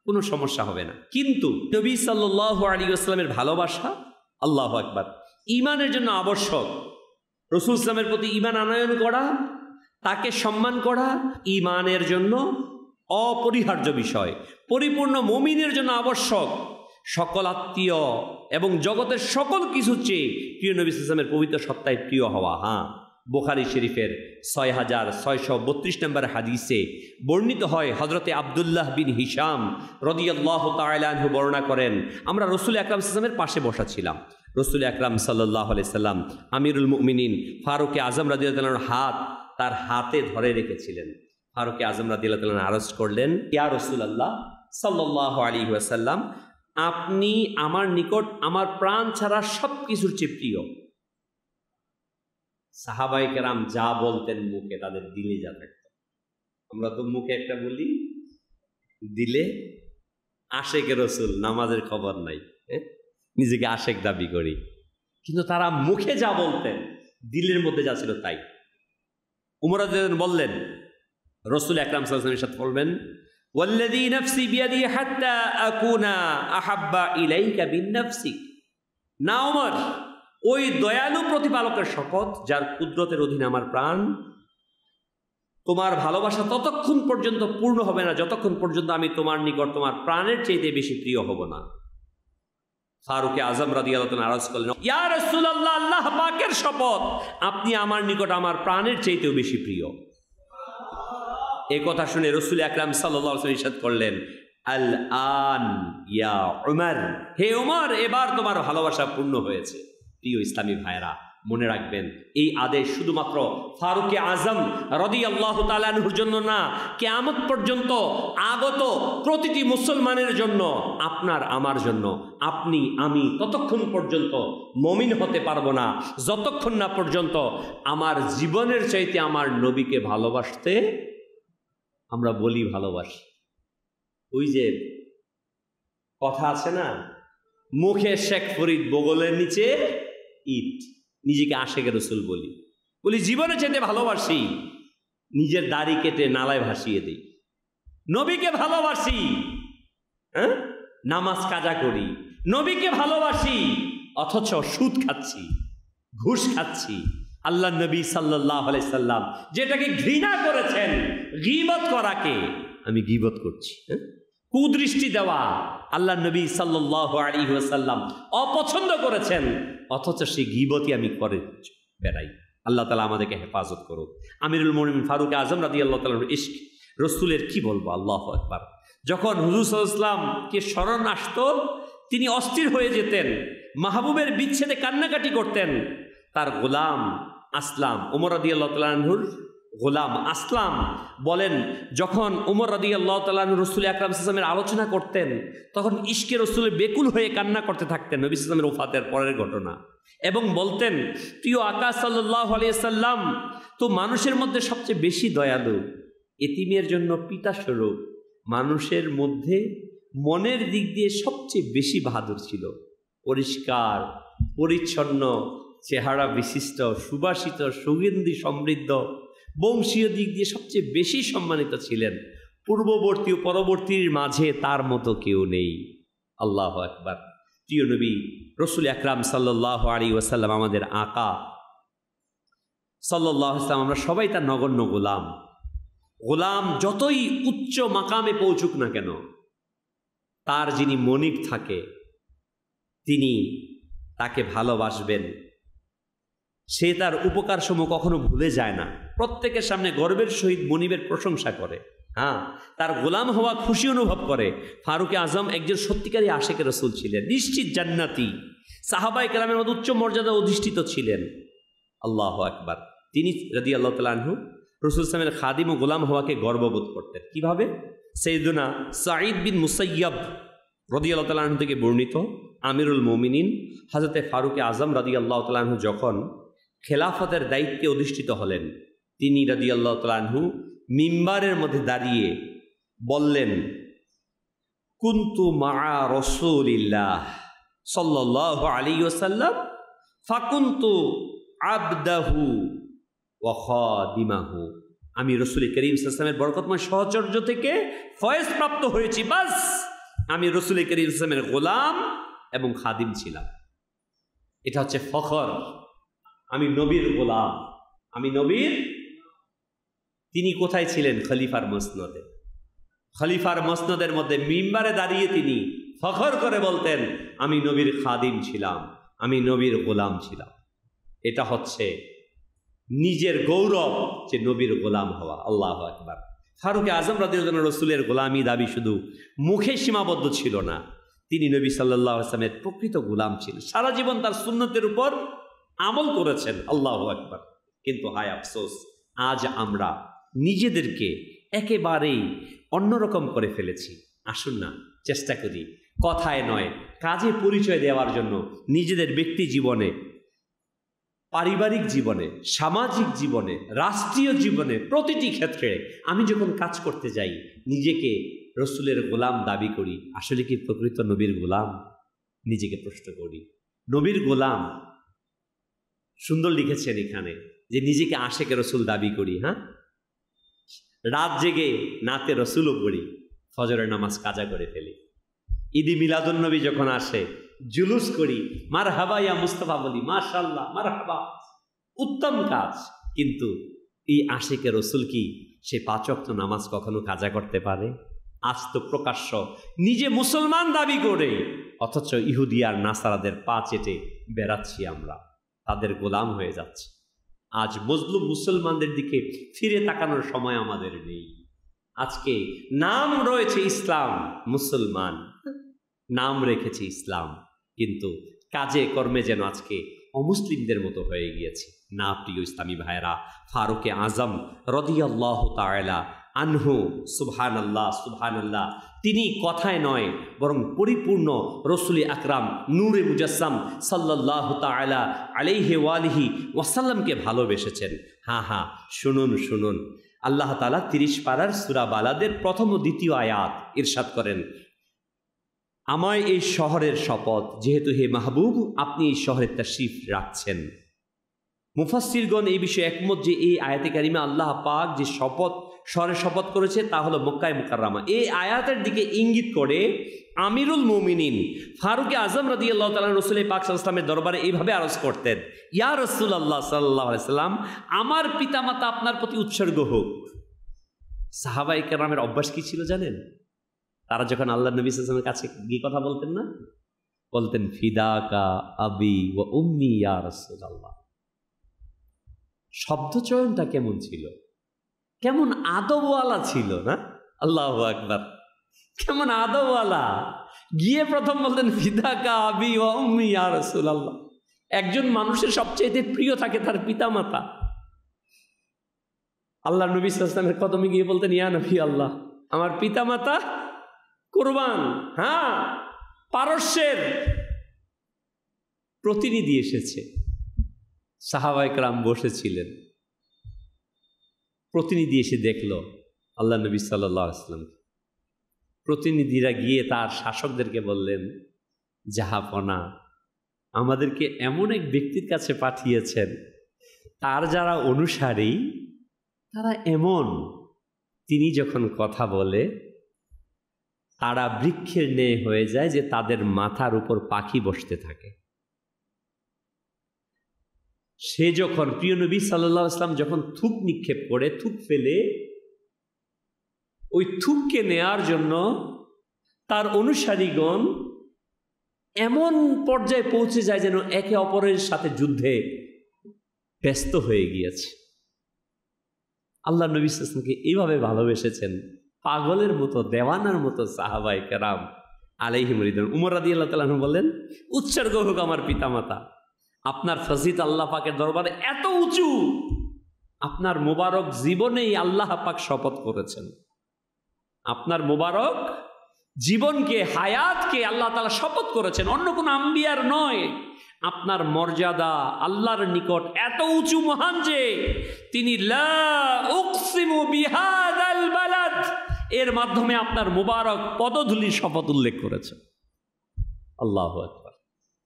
কোনো সমস্যা হবে না। কিন্তু নবী সাল্লাল্লাহু আলাইহি ওয়াসাল্লামের ভালোবাসা, আল্লাহু আকবার, ঈমানের জন্য আবশ্যক। রাসূল ইসলামের প্রতি ঈমান আনয়ন করা, তাকে সম্মান করা ঈমানের জন্য অপরিহার্য বিষয়, পরিপূর্ণ মুমিনের জন্য আবশ্যক। সকল আত্মীয় এবং জগতের সকল কিছু চেয়ে প্রিয় নবী সাল্লাল্লাহু আলাইহি ওয়াসাল্লামের পবিত্র সত্তায় প্রিয় হওয়া। হ্যাঁ, বুখারী শরীফের ৬৬৩২ নম্বর হাদিসে বর্ণিত হয়, হযরতে আব্দুল্লাহ বিন হিশাম রাদিয়াল্লাহু তাআলা আনহু বর্ণনা করেন, আমরা রাসূল আকরাম সাল্লাল্লাহু আলাইহি ওয়াসাল্লামের পাশে বসা ছিলাম। রাসূল আকরাম সাল্লাল্লাহু আলাইহি সাল্লাম আমিরুল মুমিনিন ফারুকে আজম রাদিয়াল্লাহু তাআলার হাত তার হাতে ধরে রেখেছিলেন। ফারুকে আজম রাদিয়াল্লাহু তাআলা আরজ করলেন, ইয়া রাসূলুল্লাহ সাল্লাল্লাহু আলাইহি ওয়াসাল্লাম, আপনি আমার নিকট আমার প্রাণ ছাড়া সব কিছুর চেয়ে প্রিয়। সাহাবায়ে কেরাম যা বলতেন মুখে, তাদের দিলে যা থাকত। আমরা তো মুখে একটা বলি, দিলে আশেকে রসুল, নামাজের খবর নাই, নিজেকে আশেক দাবি করি। কিন্তু তারা মুখে যা বলতেন, দিলের মধ্যে যা ছিল তাই। উমর রাদিয়াল্লাহু বললেন, রাসূল আকরাম সাল্লাল্লাহু আলাইহি ওয়াসাল্লাম ইরশাদ করলেন, ওয়াল্লাযী নাফসি বিয়াদিহি হাত্তা আকুনা আহাব্বা ইলাইকা বিন নাফসিক। না ওমর, ওই দয়ালু প্রতিপালকের শপথ, যার কুদরতের অধীনে আমার প্রাণ, তোমার ভালোবাসা ততক্ষণ পর্যন্ত পূর্ণ হবে না যতক্ষণ পর্যন্ত আমি তোমার নিকট তোমার প্রাণের চাইতে বেশি প্রিয় হব না। ফারুকে আজম রাদিয়াল্লাহু তাআলা আরজ করলেন, ইয়া রাসূলুল্লাহ, আল্লাহ পাকের শপথ, আপনি আমার নিকট আমার প্রাণের চাইতেও বেশি প্রিয়। এই কথা শুনে রাসূল আকরাম সাল্লাল্লাহু আলাইহি ওয়াসাল্লাম ইরশাদ করলেন, আল আন ইয়া উমর, হে উমর, এবার তোমার ভালোবাসা পূর্ণ হয়েছে। প্রিয় ইসলামী ভাইরা, মনে রাখবেন, এই আদেশ শুধুমাত্র ফারুকে আজম রাদিয়াল্লাহু তাআলা আনহুর জন্য না, কিয়ামত পর্যন্ত আগত প্রতিটি মুসলমানের জন্য, আপনার আমার জন্য। আপনি আমি ততক্ষণ পর্যন্ত মুমিন হতে পারবো না যতক্ষণ না পর্যন্ত আমার জীবনের চাইতে আমার নবীকে ভালোবাসতে আমরা বলি ভালোবাসি। ওই যে কথা আছে না, মুখে শেখ ফরিদ বগলের নিচে ইট, নিজেকে আশেকের রসুল বলি জীবনে চাইতে ভালোবাসি, নিজের দাড়ি কেটে নালায় ভাসিয়ে দিই। নবীকে ভালোবাসি, হ্যাঁ, নামাজ কাজা করি, নবীকে ভালোবাসি, অথচ সুদ খাচ্ছি, ঘুষ খাচ্ছি। আল্লাহ নবী সাল্লাল্লাহু আলাইহি সাল্লাম যেটাকে ঘৃণা করেছেন, গীবত করাকে আমি গীবত করছি, কুদৃষ্টি দেওয়া আল্লাহ নবী সাল্লাল্লাহু আলাইহি ওয়াসাল্লাম অপছন্দ করেছেন, অথচ সেই গীবতই আমি করে বেড়াই। আল্লাহ তাআলা আমাদেরকে হেফাজত করুক। আমিরুল মুমিনিন ফারুক আজম রাদিয়াল্লাহু তাআলার ইশক রসুলের কি বলবো, আল্লাহু আকবার। যখন হুজুর সাল্লাল্লাহু আলাইহি ওয়াসাল্লামকে স্মরণ আসতো, তিনি অস্থির হয়ে যেতেন, মাহবুবের বিচ্ছেদে কান্নাকাটি করতেন। তার গোলাম আসলাম, ওমর রাদিয়াল্লাহু তাআলা আনহুর গোলাম আসলাম বলেন, যখন ওমর রাদিয়াল্লাহু তাআলা আনহু রাসূল আকরাম সাল্লাল্লাহু আলাইহি ওয়াসাল্লামের আলোচনা করতেন, তখন ইশকে রসুলের বেকুল হয়ে কান্না করতে থাকতেন নবী সাল্লাল্লাহু আলাইহি ওয়াসাল্লামের ওফাতের পরের ঘটনা, এবং বলতেন, প্রিয় আকা সাল্লাল্লাহু আলাইহি ওয়াসাল্লাম তো মানুষের মধ্যে সবচেয়ে বেশি দয়ালু, এতিমের জন্য পিতা স্বরূপ, মানুষের মধ্যে মনের দিক দিয়ে সবচেয়ে বেশি বাহাদুর ছিল, পরিষ্কার পরিচ্ছন্ন চেহারা বিশিষ্ট, সুবাসিত সুগন্ধি সমৃদ্ধ, বংশীয় দিক দিয়ে সবচেয়ে বেশি সম্মানিত ছিলেন। পূর্ববর্তী ও পরবর্তীর মাঝে তার মতো কেউ নেই। আল্লাহু আকবার। প্রিয় নবী রাসূল আকরাম সাল্লাল্লাহু আলাইহি ওয়াসাল্লাম আমাদের আকা সাল্লাল্লাহু আলাইহি ওয়াসাল্লাম, আমরা সবাই তার নগণ্য গোলাম। গোলাম যতই উচ্চ মাকামে পৌঁছুক না কেন, তার যিনি মনিব থাকে তিনি তাকে ভালোবাসবেন, সে তার উপকার সমূহ কখনো ভুলে যায় না, প্রত্যেকের সামনে গর্বের সহিত মনিবের প্রশংসা করে, হ্যাঁ, তার গোলাম হওয়া খুশি অনুভব করে। ফারুক আজম একজন সত্যিকারী আশেকের রসুল ছিলেন, নিশ্চিত জান্নাতি, সাহাবায়ে কেরামের মধ্যে উচ্চ মর্যাদা অধিষ্ঠিত ছিলেন। আল্লাহু আকবার। তিনি রাদিয়াল্লাহু তাআলা আনহু রাসূল সাল্লাল্লাহু আলাইহি ওয়াসাল্লামের খাদিম ও গোলাম হওয়াকে গর্ববোধ করতেন। কিভাবে? সাইয়্যিদুনা সাঈদ বিন মুসাইয়াব রাদিয়াল্লাহু তাআলা আনহু থেকে বর্ণিত, আমিরুল মুমিনিন হযরতে ফারুক আজম রাদিয়াল্লাহু তাআলা আনহু যখন খেলাফতের দায়িত্বে অধিষ্ঠিত হলেন, তিনি রাদিয়াল্লাহু তাআলা আনহু মিম্বারের মধ্যে দাঁড়িয়ে বললেন, কুনতু মা'a রাসূলিল্লাহ সাল্লাল্লাহু আলাইহি ওয়াসাল্লাম ফাকুনতু আবদাহু ওয়া খাদিমাহু। আমি রাসূল করিম সাল্লাল্লাহু আলাইহি ওয়াসাল্লামের বরকতময় সহচর্য থেকে ফয়েজ প্রাপ্ত হয়েছি, বাস আমি রাসূল করিম সাল্লাল্লাহু আলাইহি ওয়াসাল্লামের গোলাম এবং খাদিম ছিলাম। এটা হচ্ছে ফখর। আমি নবীর গোলাম, আমি নবীর। তিনি কোথায় ছিলেন? খলিফার মসনদে। খলিফার মসনদের মধ্যে মিম্বারে দাঁড়িয়ে তিনি ফখর করে বলতেন, আমি নবীর খাদিম ছিলাম, আমি নবীর গোলাম ছিলাম। এটা হচ্ছে নিজের গৌরব যে নবীর গোলাম হওয়া। আল্লাহু আকবার। ফারুক আজম রাদিয়াল্লাহু আনহু রাসূলের গোলামি দাবি শুধু মুখে সীমাবদ্ধ ছিল না, তিনি নবী সাল্লাল্লাহু আলাইহি ওয়াসাল্লামের প্রকৃত গোলাম ছিলেন, সারা জীবন তার সুন্নতের উপর আমল করেছেন। আল্লাহু আকবার। কিন্তু হায় আফসোস, আজ আমরা নিজেদেরকে একেবারেই অন্যরকম করে ফেলেছি। আসুন না চেষ্টা করি কথায় নয় কাজে পরিচয় দেওয়ার জন্য নিজেদের ব্যক্তি জীবনে, পারিবারিক জীবনে, সামাজিক জীবনে, রাষ্ট্রীয় জীবনে, প্রতিটি ক্ষেত্রে আমি যখন কাজ করতে যাই নিজেকে রসুলের গোলাম দাবি করি, আসলে কি প্রকৃত নবীর গোলাম? নিজেকে প্রশ্ন করি। নবীর গোলাম সুন্দর লিখেছেন এখানে যে নিজেকে আশেকে রসুল দাবি করি, হ্যাঁ, রাত জেগে নাতে রসুলও পড়ি, ফজরের নামাজ কাজা করে ফেলি, ঈদে মিলাদুন্নবী যখন আসে জুলুস করি, মারহাবা ইয়া মুস্তাফা বলি, মাশাআল্লাহ মারহাবা, উত্তম কাজ। কিন্তু এই আশেকে রসুল কি সে 5 ওয়াক্ত নামাজ কখনো কাজা করতে পারে? আজ তো প্রকাশ্য নিজে মুসলমান দাবি করে, অথচ ইহুদি আর নাসারাদের পা চেটে বেড়াচ্ছি আমরা, তাদের গোলাম হয়ে যাচ্ছে। আজ মজলুম মুসলমানদের দিকে ফিরে তাকানোর সময় আমাদের নেই। আজকে নাম রয়েছে ইসলাম, মুসলমান নাম রেখেছে ইসলাম, কিন্তু কাজে কর্মে যেন আজকে অমুসলিমদের মতো হয়ে গিয়েছি। না প্রিয় ইসলামী ভাইরা, ফারুকে আজম রাদিয়াল্লাহু তাআলা আনহু, সুবহানাল্লাহ সুবহানাল্লাহ, তিনি কথায় নয় বরং পরিপূর্ণ রসুল আকরাম নূরে মুজাসসাম সাল্লাল্লাহু তাআলা আলাইহি ওয়ালিহি ওয়াসাল্লামকে ভালোবেসেছেন। হ্যাঁ হ্যাঁ, শুনুন শুনুন, আল্লাহ তাআলা 30 পারার সূরা বালাদের প্রথম ও দ্বিতীয় আয়াত ইরশাদ করেন, আমায় এই শহরের শপথ, যেহেতু হে মাহবুব আপনি এই শহরের তাশরীফ রাখছেন। মুফাসসিরগণ এই বিষয়ে একমত যে এই আয়াতে কারিমে আল্লাহ পাক যে শহরের শপথ করেছে তা হলো মক্কায়ে মুকাররমা। এই আয়াতের দিকে ইঙ্গিত করে আমিরুল মুমিনিন ফারুক আজম রাদিয়াল্লাহু তাআলা রাসূল পাক সাল্লাল্লাহু আলাইহি ওয়াসাল্লামের দরবারে এইভাবে আরজ করতেন, ইয়া রাসূলুল্লাহ সাল্লাল্লাহু আলাইহি সাল্লাম, আমার পিতামাতা আপনার প্রতি উৎসর্গ হোক। সাহাবায়ে কেরামের অভ্যাস কি ছিল জানেন? তারা যখন আল্লাহ নবী সাল্লাল্লাহু আলাইহি ওয়াসাল্লামের কাছে গিয়ে কথা বলতেন না, বলতেন ফিদাকা আবি ওয়া উম্মি ইয়া রাসূলুল্লাহ। শব্দচয়নটা কেমন ছিল, কেমন আদবওয়ালা ছিল না? আল্লাহু আকবার, কেমন আদবওয়ালা। গিয়ে প্রথম বলতেন ফিদাকা আবি ওয়া উম্মি ইয়া রাসূলুল্লাহ। একজন মানুষের সবচেয়ে প্রিয় থাকে তার পিতামাতা। আল্লাহ নবী সাল্লাল্লাহু আলাইহি ওয়াসাল্লামের কদমে গিয়ে বলতেন, ইয়া নবী আল্লাহ, আমার পিতামাতা কুরবান। হ্যাঁ, পারস্যের প্রতিনিধি এসেছে। সাহাবায়ে কেরাম বসেছিলেন, প্রতিনিধি এসে দেখল আল্লাহ নবী সাল্লাল্লাহু আলাইহি ওয়াসাল্লাম। প্রতিনিধিরা গিয়ে তার শাসকদেরকে বললেন, জাহাপনা, আমাদেরকে এমন এক ব্যক্তির কাছে পাঠিয়েছেন, তার যারা অনুসারী তারা এমন, তিনি যখন কথা বলে তারা বৃক্ষের ন্যায় হয়ে যায় যে তাদের মাথার উপর পাখি বসতে থাকে। সে যখন প্রিয় নবী সাল্লাল্লাহু আলাইহি ওয়াসাল্লাম যখন থুক নিক্ষেপ করে, থুক ফেলে, ওই থুককে নেয়ার জন্য তার অনুসারীগণ এমন পর্যায়ে পৌঁছে যায় যেন একে অপরের সাথে যুদ্ধে ব্যস্ত হয়ে গিয়েছে। আল্লাহ নবী সাল্লাল্লাহু আলাইহি ওয়াসাল্লামকে এইভাবে ভালোবেসেছেন, পাগলের মতো, দেওয়ানার মতো সাহাবায়ে কেরাম আলাইহিম রিদওয়ান। উমর রাদিয়াল্লাহু তাআলা আনহু বললেন, উৎসর্গ হোক আমার পিতামাতা, আপনার ফজিলত আল্লাহ পাকের দরবারে এত উঁচু, আপনার মোবারক জীবনেই আল্লাহ পাক শপথ করেছেন, আপনার মোবারক জীবনকে, হায়াতকে আল্লাহ তাআলা শপথ করেছেন, অন্য কোনো আম্বিয়ার নয়। আপনার মর্যাদা আল্লাহর নিকট এত উঁচু মহান যে তিনি লা উকসিমু বিহাদাল বালাদ এর মাধ্যমে আপনার মোবারক পদধূলির শপথ উল্লেখ করেছেন। আল্লাহু আকবার।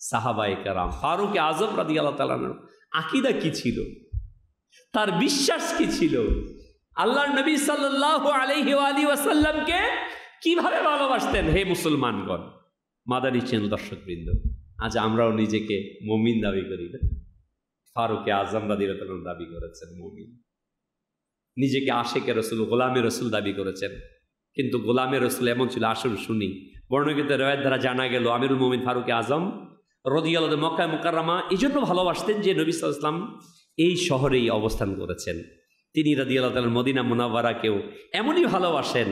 সাহাবায়ে কেরাম, ফারুক আজম রাদিয়াল্লাহু তাআলা আনহু আকীদা কি ছিল, তার বিশ্বাস কি ছিল, আল্লাহর নবী সাল্লাল্লাহু আলাইহি ওয়াসাল্লামকে কিভাবে ভালোবাসতেন। হে মুসলমানগণ, মাদানী চ্যানেল দর্শকবৃন্দ, আজ আমরাও নিজেকে মুমিন দাবি করি না? ফারুক আজম রাদিয়াল্লাহু তাআলা দাবি করেছেন মুমিন, নিজেকে আশিকে রাসূল, গোলামে রাসূল দাবি করেছেন। কিন্তু গোলামে রাসূল এমন ছিল, আসুন শুনি। বর্ণিত রওয়ায়াত দ্বারা জানা গেল আমিরুল মুমিনিন ফারুক আজম রাদিয়াল্লাহু তাআলা মক্কা মুকাররমা এই জন্য ভালোবাসতেন যে নবী সাল্লাল্লাহু আলাইহি ওয়াসাল্লাম এই শহরেই অবস্থান করেছেন। তিনি রাদিয়াল্লাহু তাআলা মদিনা মুনাওয়ারাকেও এমনই ভালোবাসেন,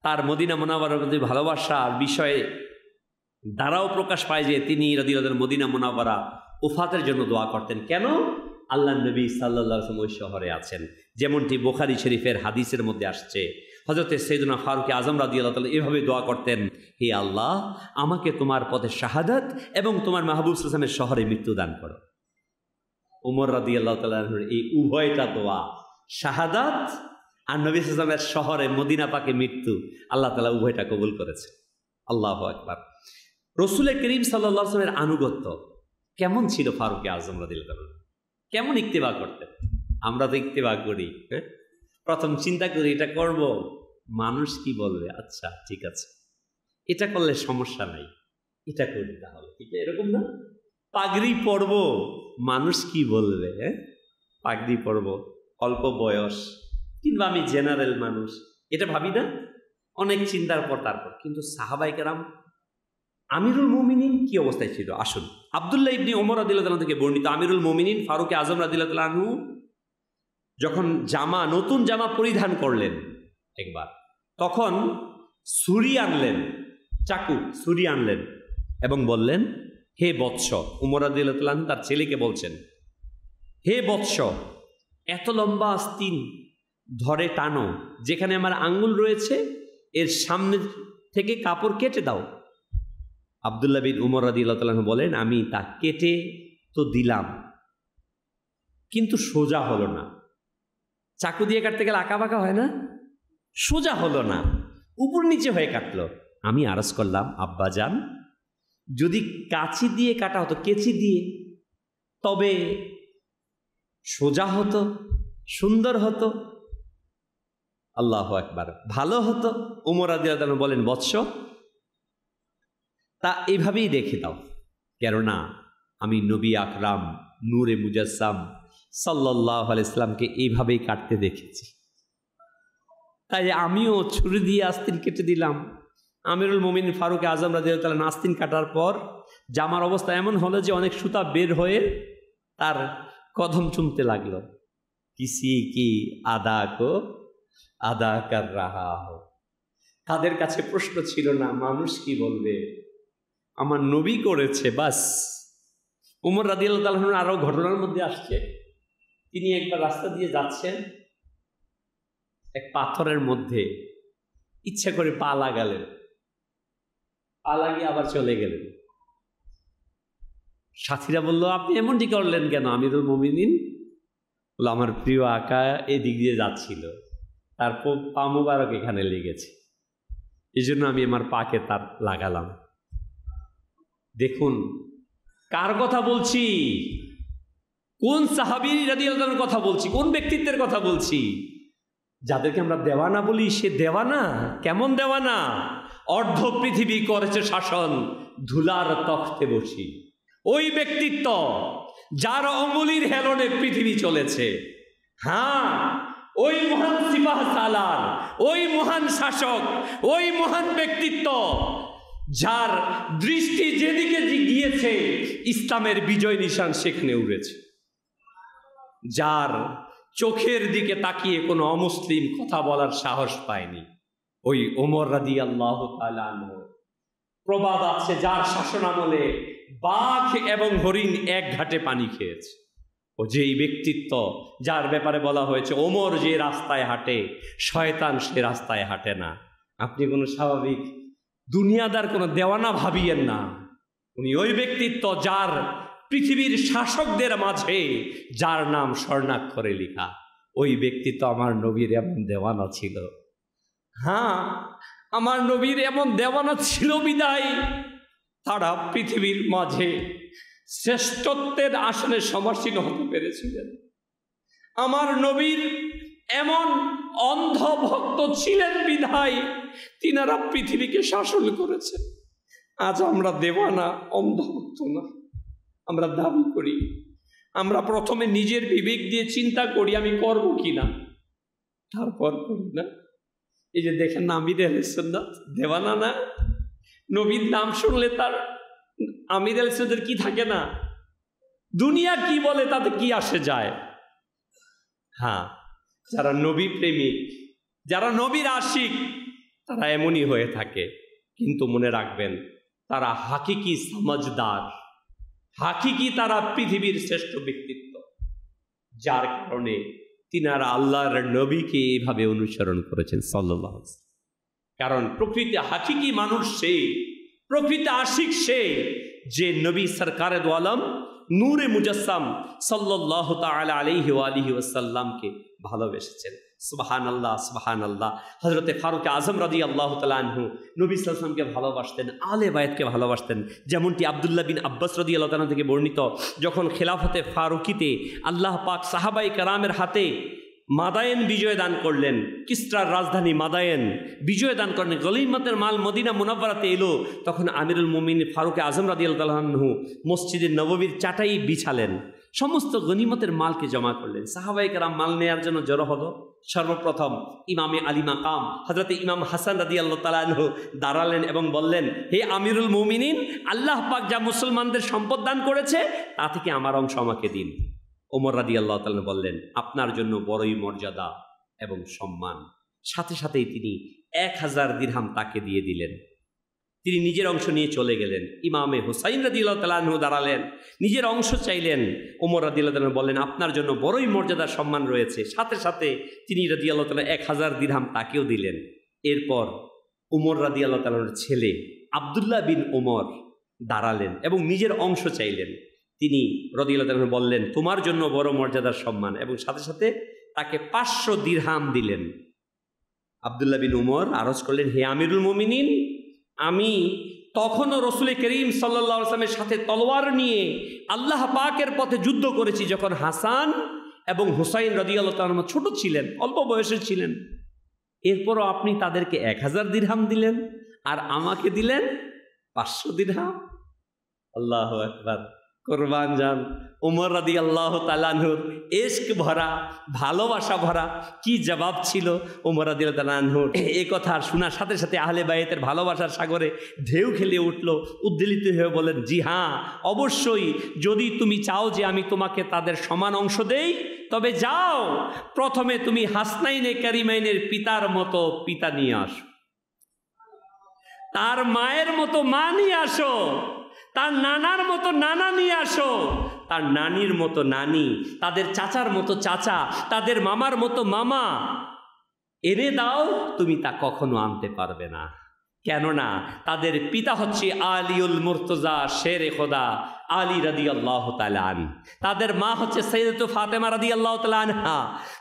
তার মদিনা মুনাওয়ারার প্রতি ভালোবাসার বিষয়ে দ্বারাও প্রকাশ পায় যে তিনি রাদিয়াল্লাহু তাআলা মদিনা মুনাওয়ারা উফাতের জন্য দোয়া করতেন। কেন? আল্লাহ নবী সাল্লাল্লাহু আলাইহি ওয়াসাল্লাম ওই শহরে আছেন। যেমনটি বুখারী শরীফের হাদিসের মধ্যে আসছে, হযরত সাইয়েদনা ফারুক আজম রাদিয়াল্লাহু তাআলা এভাবে দোয়া করতেন, হে আল্লাহ, আমাকে তোমার পথে শাহাদাত এবং তোমার মাহবুব সাল্লাল্লাহু আলাইহি ওয়াসাল্লামের শহরে মৃত্যু দান করো। উমর রাদিয়াল্লাহু তাআলা এই উভয়টা দোয়া, শাহাদাত আর নবী সাল্লাল্লাহু আলাইহি ওয়াসাল্লামের শহরে মদিনা পাকে মৃত্যু, আল্লাহ তাআলা উভয়টা কবুল করেছে। আল্লাহু আকবার। রাসূল করিম সাল্লাল্লাহু আলাইহি ওয়াসাল্লামের আনুগত্য কেমন ছিল ফারুক আজম রাদিয়াল্লাহু তাআলা, কেমন ইত্তেবা করতেন? আমরা তো ইত্তেবা করি, হ্যাঁ, প্রথম চিন্তা করি এটা করব, মানুষ কি বলবে, আচ্ছা ঠিক আছে, এটা করলে সমস্যা নাই, এটা করি তাহলে, ঠিক আছে, এরকম না? পাগড়ি পরব, মানুষ কি বলবে, হ্যাঁ, পাগড়ি পরব, অল্প বয়স, কিংবা আমি জেনারেল মানুষ, এটা ভাবি না? অনেক চিন্তার পর তারপর। কিন্তু সাহাবায়ে কেরাম, আমিরুল মুমিনিন কি অবস্থায় ছিল? আসুন, আব্দুল্লাহ ইবনে ওমর রাদিয়াল্লাহু তাআলা থেকে বর্ণিত, আমিরুল মুমিনিন ফারুক আজম রাদিয়াল্লাহু তাআলা আনহু যখন নতুন জামা পরিধান করলেন একবার, তখন ছুরি আনলেন, চাকু ছুরি আনলেন এবং বললেন, হে বৎস, উমর রাদিয়াল্লাহু তাআলা তার ছেলেকে বলছেন, হে বৎস, এত লম্বা আস্তিন ধরে টানো, যেখানে আমার আঙ্গুল রয়েছে এর সামনে থেকে কাপড় কেটে দাও। আব্দুল্লাহ বিন উমর রাদিয়াল্লাহু তাআলা বলেন, আমি তা কেটে তো দিলাম, কিন্তু সোজা হলো না। চাকু দিয়ে কাটতে গেলে আঁকা বাঁকা হয় না, সোজা হলো না, উপর নিচে হয়ে কাটলো। আমি আরজ করলাম, আব্বাজান, যদি কাঁচি দিয়ে কাটা হতো, কেচি দিয়ে, তবে সোজা হতো, সুন্দর হতো, আল্লাহু আকবার, ভালো হতো। উমর রাদিয়াল্লাহু তাআলা বলেন, বৎস, তা এইভাবেই রেখে দাও, কেননা আমি নবী আকরাম নূরে মুজাসসাম সাল্লাল্লাহু আলাইহি সাল্লামকে এইভাবেই কাটতে দেখেছি, তাই আমিও ছুরি দিয়ে আস্তিন কেটে দিলাম। আমিরুল মুমিনিন ফারুক আজম রাদিয়াল্লাহু তাআলা আস্তিন কাটার পর জামার অবস্থা এমন হলো যে অনেক সুতা বের হয়ে তার কদম চুমতে লাগলো। কিসি কি আদা কো আদা কর রাহা হো। তাদের কাছে প্রশ্ন ছিল না মানুষ কি বলবে, আমার নবী করেছে, বাস। উমর রাদিয়াল্লাহু তাআলা আরো ঘটনার মধ্যে আসছে, তিনি একবার রাস্তা দিয়ে যাচ্ছেন, এক পাথরের মধ্যে ইচ্ছা করে পা লাগালেন, পা লাগিয়ে আবার চলে গেলেন। সাথীরা বলল, আপনি এমনটি করলেন কেন? আমিরুল মুমিনিন বলল, আমার প্রিয় আকা এদিক দিয়ে যাচ্ছিল, তারপর পা মুবারক এখানে লেগেছে, এই জন্য আমি আমার পাকে তার লাগালাম। দেখুন কার কথা বলছি, কোন সাহাবী রাদিয়াল্লাহু তাআলার কথা বলছি, কোন ব্যক্তিত্বের কথা বলছি। যাদেরকে আমরা দেওয়ানা বলি, সে দেওয়ানা কেমন দেওয়ানা? অর্ধ পৃথিবী করেছে শাসন, ধুলার তখতে বসি। ওই ব্যক্তিত্ব যার অঙ্গুলির হেলনে পৃথিবী চলেছে। হ্যাঁ, ওই মহান সিপাহ সালার, ওই মহান শাসক, ওই মহান ব্যক্তিত্ব যার দৃষ্টি যেদিকে গিয়েছে ইসলামের বিজয় নিশান সেখানে উড়েছে, যার চোখের দিকে তাকিয়ে কোনো অমুসলিম কথা বলার সাহস পায়নি, ওই ওমর রাদিয়াল্লাহু তাআলা আনহু। প্রবাদ আছে, যার শাসনামলে বাঘ এবং হরিণ এক ঘাটে পানি খেয়েছে। ও যেই ব্যক্তিত্ব যার ব্যাপারে বলা হয়েছে, ওমর যে রাস্তায় হাঁটে শয়তান সে রাস্তায় হাঁটে না। আপনি কোনো স্বাভাবিক দুনিয়াদার কোনো দেওয়ানা ভাবিয়েন না। উনি ওই ব্যক্তিত্ব যার পৃথিবীর শাসকদের মাঝে যার নাম স্বর্ণাক্ষরে লেখা। ওই ব্যক্তিত্ব আমার নবীর এমন দেওয়ানা ছিল। হ্যাঁ, আমার নবীর এমন দেওয়ানা ছিল বিদায় তারা পৃথিবীর মাঝে শ্রেষ্ঠত্বের আসনে সমাসীন হতে পেরেছিলেন। আমার নবীর এমন অন্ধ ভক্ত ছিলেন বিধায় তিনারা পৃথিবীকে শাসন করেছেন। আজ আমরা দেওয়ানা, অন্ধভক্ত না। আমরা দাবি করি, আমরা প্রথমে নিজের বিবেক দিয়ে চিন্তা করি আমি করব কিনা, তারপর করি না। এই যে দেখেন না, আমির আলাইহিস সুন্নাত দেওয়ানা না? নবীর নাম শুনলে তার আমির আলাইহিস সুন্নাতের কি থাকে না? দুনিয়া কি বলে তাতে কি আসে যায়? হ্যাঁ, যারা নবী প্রেমিক, যারা নবীর আশিক, তারা এমনই হয়ে থাকে। কিন্তু মনে রাখবেন, তারা হাকিকি সমাজদার, হাকিকি তারা পৃথিবীর শ্রেষ্ঠ ব্যক্তিত্ব, যার কারণে তিনারা আল্লাহর নবীকে এইভাবে অনুসরণ করেছেন সাল্লাল্লাহু আলাইহি ওয়াসাল্লাম। কারণ প্রকৃত হাকিকি মানুষ সে, প্রকৃত আশিক সে, যে নবী সরকারে দু আলম নূরে মুজাসসাম সাল্লাল্লাহু তাআলা আলাইহি ওয়া আলিহি ওয়াসাল্লামকে ভালোবেসেছেন। সুবহানাল্লাহ, সুবহানাল্লাহ। হযরতে ফারুক আজম রাদিয়াল্লাহু তাআলা আনহু নবী সাল্লাল্লাহু আলাইহি ওয়াসাল্লামকে ভালোবাসতেন, আলে বায়াতকে ভালোবাসতেন। যেমনটি আব্দুল্লাহ বিন আব্বাস রাদিয়াল্লাহু তাআলা থেকে বর্ণিত, যখন খেলাফতে ফারুকিতে আল্লাহ পাক সাহাবায়ে কেরামের হাতে মাদায়েন বিজয় দান করলেন, কিসরার রাজধানী মাদায়েন বিজয় দান করলেন, গনিমতের মাল মদিনা মুনাওয়ারাতে এলো, তখন আমিরুল মুমিনিন ফারুক আজম রাদিয়াল্লাহু তাআলা আনহু মসজিদে নববীর চাটাই বিছালেন, সমস্ত গনিমতের মালকে জমা করলেন। সাহাবায়ে কেরাম মাল নেয়ার জন্য জড়ো হলো। সর্বপ্রথম ইমামে আলী মাকাম হযরতে ইমাম হাসান রাদিয়াল্লাহু তাআলা আনহু দাঁড়ালেন এবং বললেন, হে আমিরুল মুমিনিন, আল্লাহ পাক যা মুসলমানদের সম্পদ দান করেছে তা থেকে আমার অংশ আমাকে দিন। ওমর রাদিয়াল্লাহু তাআলা বললেন, আপনার জন্য বড়ই মর্যাদা এবং সম্মান। সাথে সাথেই তিনি 1000 দিরহাম তাকে দিয়ে দিলেন। তিনি নিজের অংশ নিয়ে চলে গেলেন। ইমামে হুসাইন রাদিয়াল্লাহু তাআলা আনহু দাঁড়ালেন, নিজের অংশ চাইলেন। ওমর রাদিয়াল্লাহু তাআলা বললেন, আপনার জন্য বড়ই মর্যাদার সম্মান রয়েছে। সাথে সাথে তিনি রাদিয়াল্লাহু তাআলা 1000 দিরহাম তাকেও দিলেন। এরপর ওমর রাদিয়াল্লাহু তাআলার ছেলে আব্দুল্লাহ বিন ওমর দাঁড়ালেন এবং নিজের অংশ চাইলেন। তিনি রাদিয়াল্লাহু তাআলা বললেন, তোমার জন্য বড় মর্যাদার সম্মান, এবং সাথে সাথে তাকে 500 দিরহাম দিলেন। আব্দুল্লাহ বিন ওমর আরজ করলেন, হে আমিরুল মুমিনিন, আমি তখনও রসুল করিম সাল্লাল্লাহু আলাইহি ওয়াসাল্লামের সাথে তলোয়ার নিয়ে আল্লাহ পাকের পথে যুদ্ধ করেছি, যখন হাসান এবং হুসাইন রাদিয়াল্লাহু তাআলা ছোট ছিলেন, অল্প বয়সের ছিলেন। এরপরও আপনি তাদেরকে 1000 দিরহাম দিলেন আর আমাকে দিলেন 500 দিরহাম। আল্লাহু আকবার, কুরবান যান ওমর রাদিয়াল্লাহু তাআলা আনহুর ইশক ভরা, ভালোবাসা ভরা কি জবাব ছিল ওমর রাদিয়াল্লাহু তাআলা আনহুর। এই কথা শোনার সাথে সাথে আহলে বাইতের ভালোবাসার সাগরে ঢেউ খেলে উঠল, উদ্বেলিত হয়ে বলেন, জি হ্যাঁ, অবশ্যই, যদি তুমি চাও যে আমি তোমাকে তাদের সমান অংশ দেই, তবে যাও, প্রথমে তুমি হাসনাইনে কারিমাইনের পিতার মতো পিতা নিয়ে আসো, তার মায়ের মতো মা নিয়ে আসো, তার নানার মতো নানা নিয়ে আসো, তার নানির মতো নানি, তাদের চাচার মতো চাচা, তাদের মামার মতো মামা এনে দাও। তুমি তা কখনো আনতে পারবে না, কেননা তাদের পিতা হচ্ছে আলিউল মুর্তজা শেরে খোদা আলী রাদিয়াল্লাহু তাআলা আনহু, তাদের মা হচ্ছে সাইয়্যিদাতু ফাতেমা রাদিয়াল্লাহু তাআলা আনহা,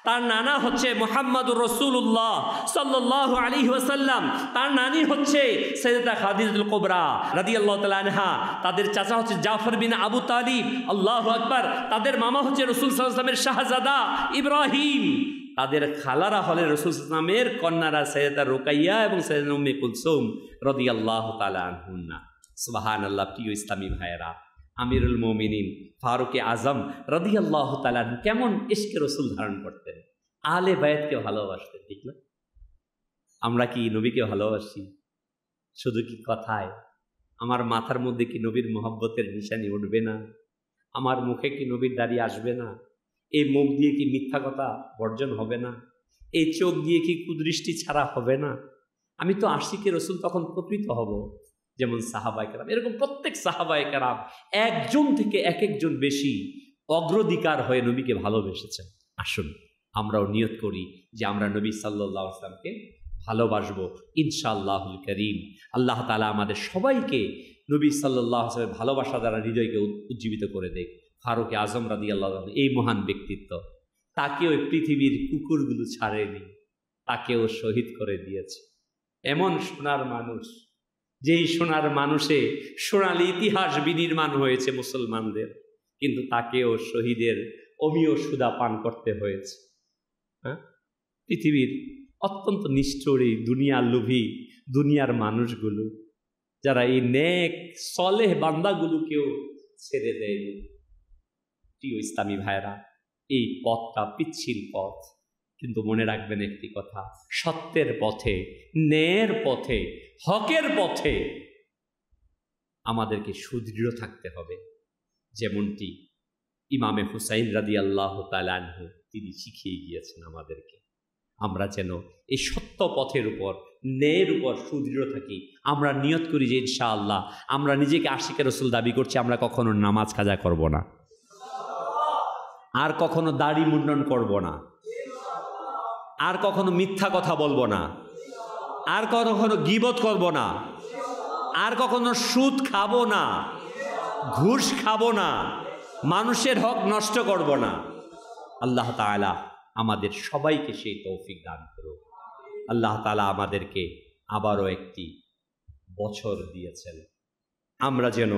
তার নানা হচ্ছে মুহাম্মাদুর রাসূলুল্লাহ সাল্লাল্লাহু আলাইহি ওয়াসাল্লাম, তার নানি হচ্ছে সাইয়্যিদাতা খাদিজাতুল কুবরা রাদিয়াল্লাহু তাআলা আনহা, তাদের চাচা হচ্ছে জাফর বিন আবু তালিব, আল্লাহু আকবার, তাদের মামা হচ্ছে রাসূল সাল্লাল্লাহু আলাইহি ওয়াসাল্লামের শাহজাদা ইব্রাহিম, তাদের খালারা হলেন রাসূল সাল্লাল্লাহু আলাইহি ওয়াসাল্লামের কন্যারা সাইয়্যিদা রুকাইয়া এবং সাইয়্যিদা উম্মে কুলসুম রাদিয়াল্লাহু তাআলা আনহুন্না। সুবহানাল্লাহ। প্রিয় ইসলামী ভাইয়েরা, আমিরুল মুমিনিন ফারুকে আজম রাদিয়াল্লাহু তাআলা কেমন ইশকে রসুল ধারণ করতেন, আহলে বায়াতকে ভালোবাসতেন, ঠিক না? আমরা কি নবীকে ভালোবাসি? শুধু কি কথায়? আমার মাথার মধ্যে কি নবীর মহব্বতের নিশানি উঠবে না? আমার মুখে কি নবীর দাড়ি আসবে না? এই মুখ দিয়ে কি মিথ্যা কথা বর্জন হবে না? এই চোখ দিয়ে কি কুদৃষ্টি ছাড়া হবে না? আমি তো আশিকে রসুল তখন প্রকৃত হব, যেমন সাহাবায়ে কেরাম, এরকম প্রত্যেক সাহাবায়ে কেরাম একজন থেকে এক একজন বেশি অগ্রাধিকার হয়ে নবীকে ভালোবেসেছেন। আসুন আমরাও নিয়ত করি যে আমরা নবী সাল্লাল্লাহু আলাইহি ওয়াসাল্লামকে ভালোবাসবো ইনশাআল্লাহুল কারীম। আল্লাহ তাআলা আমাদের সবাইকে নবী সাল্লাল্লাহু আলাইহি ওয়াসাল্লামের ভালোবাসা দ্বারা হৃদয়কে উজ্জীবিত করে দেয়। ফারুকে আজম রাদিয়াল্লাহু আনহু এই মহান ব্যক্তিত্ব, তাকেও পৃথিবীর কুকুরগুলো ছাড়েনি, তাকেও শহীদ করে দিয়েছে। এমন সোনার মানুষ, যেই সোনার মানুষে সোনালি ইতিহাস বিনির্মাণ হয়েছে মুসলমানদের, কিন্তু তাকেও শহীদের অমীয় সুধা পান করতে হয়েছে। হ্যাঁ, পৃথিবীর অত্যন্ত নিষ্ঠুর এই দুনিয়ার লোভী দুনিয়ার মানুষগুলো, যারা এই নেক সলেহ বান্দাগুলোকেও ছেড়ে দেয়নি। প্রিয় ইসলামী ভাইরা, এই পথটা পিচ্ছিল পথ, কিন্তু মনে রাখবেন একটি কথা, সত্যের পথে, ন্যায়ের পথে, হকের পথে আমাদেরকে সুদৃঢ় থাকতে হবে, যেমনটি ইমামে হুসাইন রাদিয়াল্লাহু তাআলা আনহু তিনি শিখিয়ে গিয়েছেন আমাদেরকে। আমরা যেন এই সত্য পথের উপর, ন্যায়ের উপর সুদৃঢ় থাকি। আমরা নিয়ত করি যে ইনশাআল্লাহ আমরা নিজেকে আশিকে রসুল দাবি করছি, আমরা কখনো নামাজ কাজা করব না, আর কখনো দাড়ি মুন্ডন করব না, আর কখনো মিথ্যা কথা বলবো না, আর কখনো গীবত করব না, আর কখনো সুদ খাবো না, ঘুষ খাবো না, মানুষের হক নষ্ট করব না। আল্লাহ তাআলা আমাদের সবাইকে সেই তৌফিক দান করুন। আল্লাহ তাআলা আমাদেরকে আবারও একটি বছর দিয়েছেন, আমরা যেন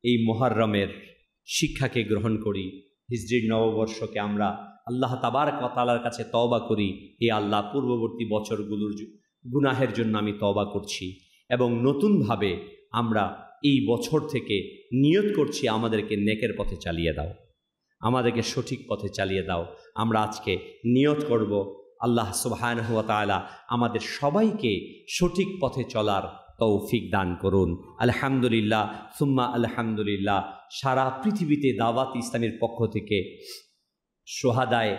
এই মুহররমের শিক্ষাকে গ্রহণ করি, হিজরির নববর্ষকে আমরা আল্লাহ তাবারক ওয়া তাআলার কাছে তওবা করি, হে আল্লাহ, পূর্ববর্তী বছরগুলোর গুনাহের জন্য আমি তওবা করছি, এবং নতুনভাবে আমরা এই বছর থেকে নিয়ত করছি আমাদেরকে নেকের পথে চালিয়ে দাও, আমাদেরকে সঠিক পথে চালিয়ে দাও। আমরা আজকে নিয়ত করব আল্লাহ সুবহানাহু ওয়া তাআলা আমাদের সবাইকে সঠিক পথে চলার তৌফিক দান করুন। আলহামদুলিল্লাহ সুম্মা আলহামদুলিল্লাহ। সারা পৃথিবীতে দাওয়াত ইসলামের পক্ষ থেকে সোহাদায়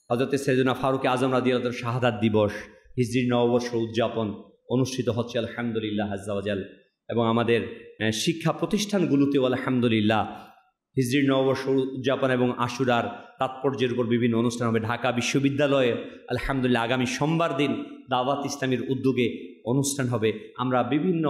হযরত সাইয়েদনা ফারুক আজম রাদিয়াল্লাহু তাআলা শাহাদাত দিবস, হিজরি নববর্ষ উদযাপন অনুষ্ঠিত হচ্ছে আলহামদুলিল্লাহ আজ্জা ওয়া জাল। এবং আমাদের শিক্ষা প্রতিষ্ঠানগুলোতেও আলহামদুলিল্লাহ হিজরি নববর্ষ উদযাপন এবং আশুরার তাৎপর্যের উপর বিভিন্ন অনুষ্ঠান হবে। ঢাকা বিশ্ববিদ্যালয়ে আলহামদুলিল্লাহ আগামী সোমবার দিন দাওয়াত ইসলামীর উদ্যোগে অনুষ্ঠান হবে। আমরা বিভিন্ন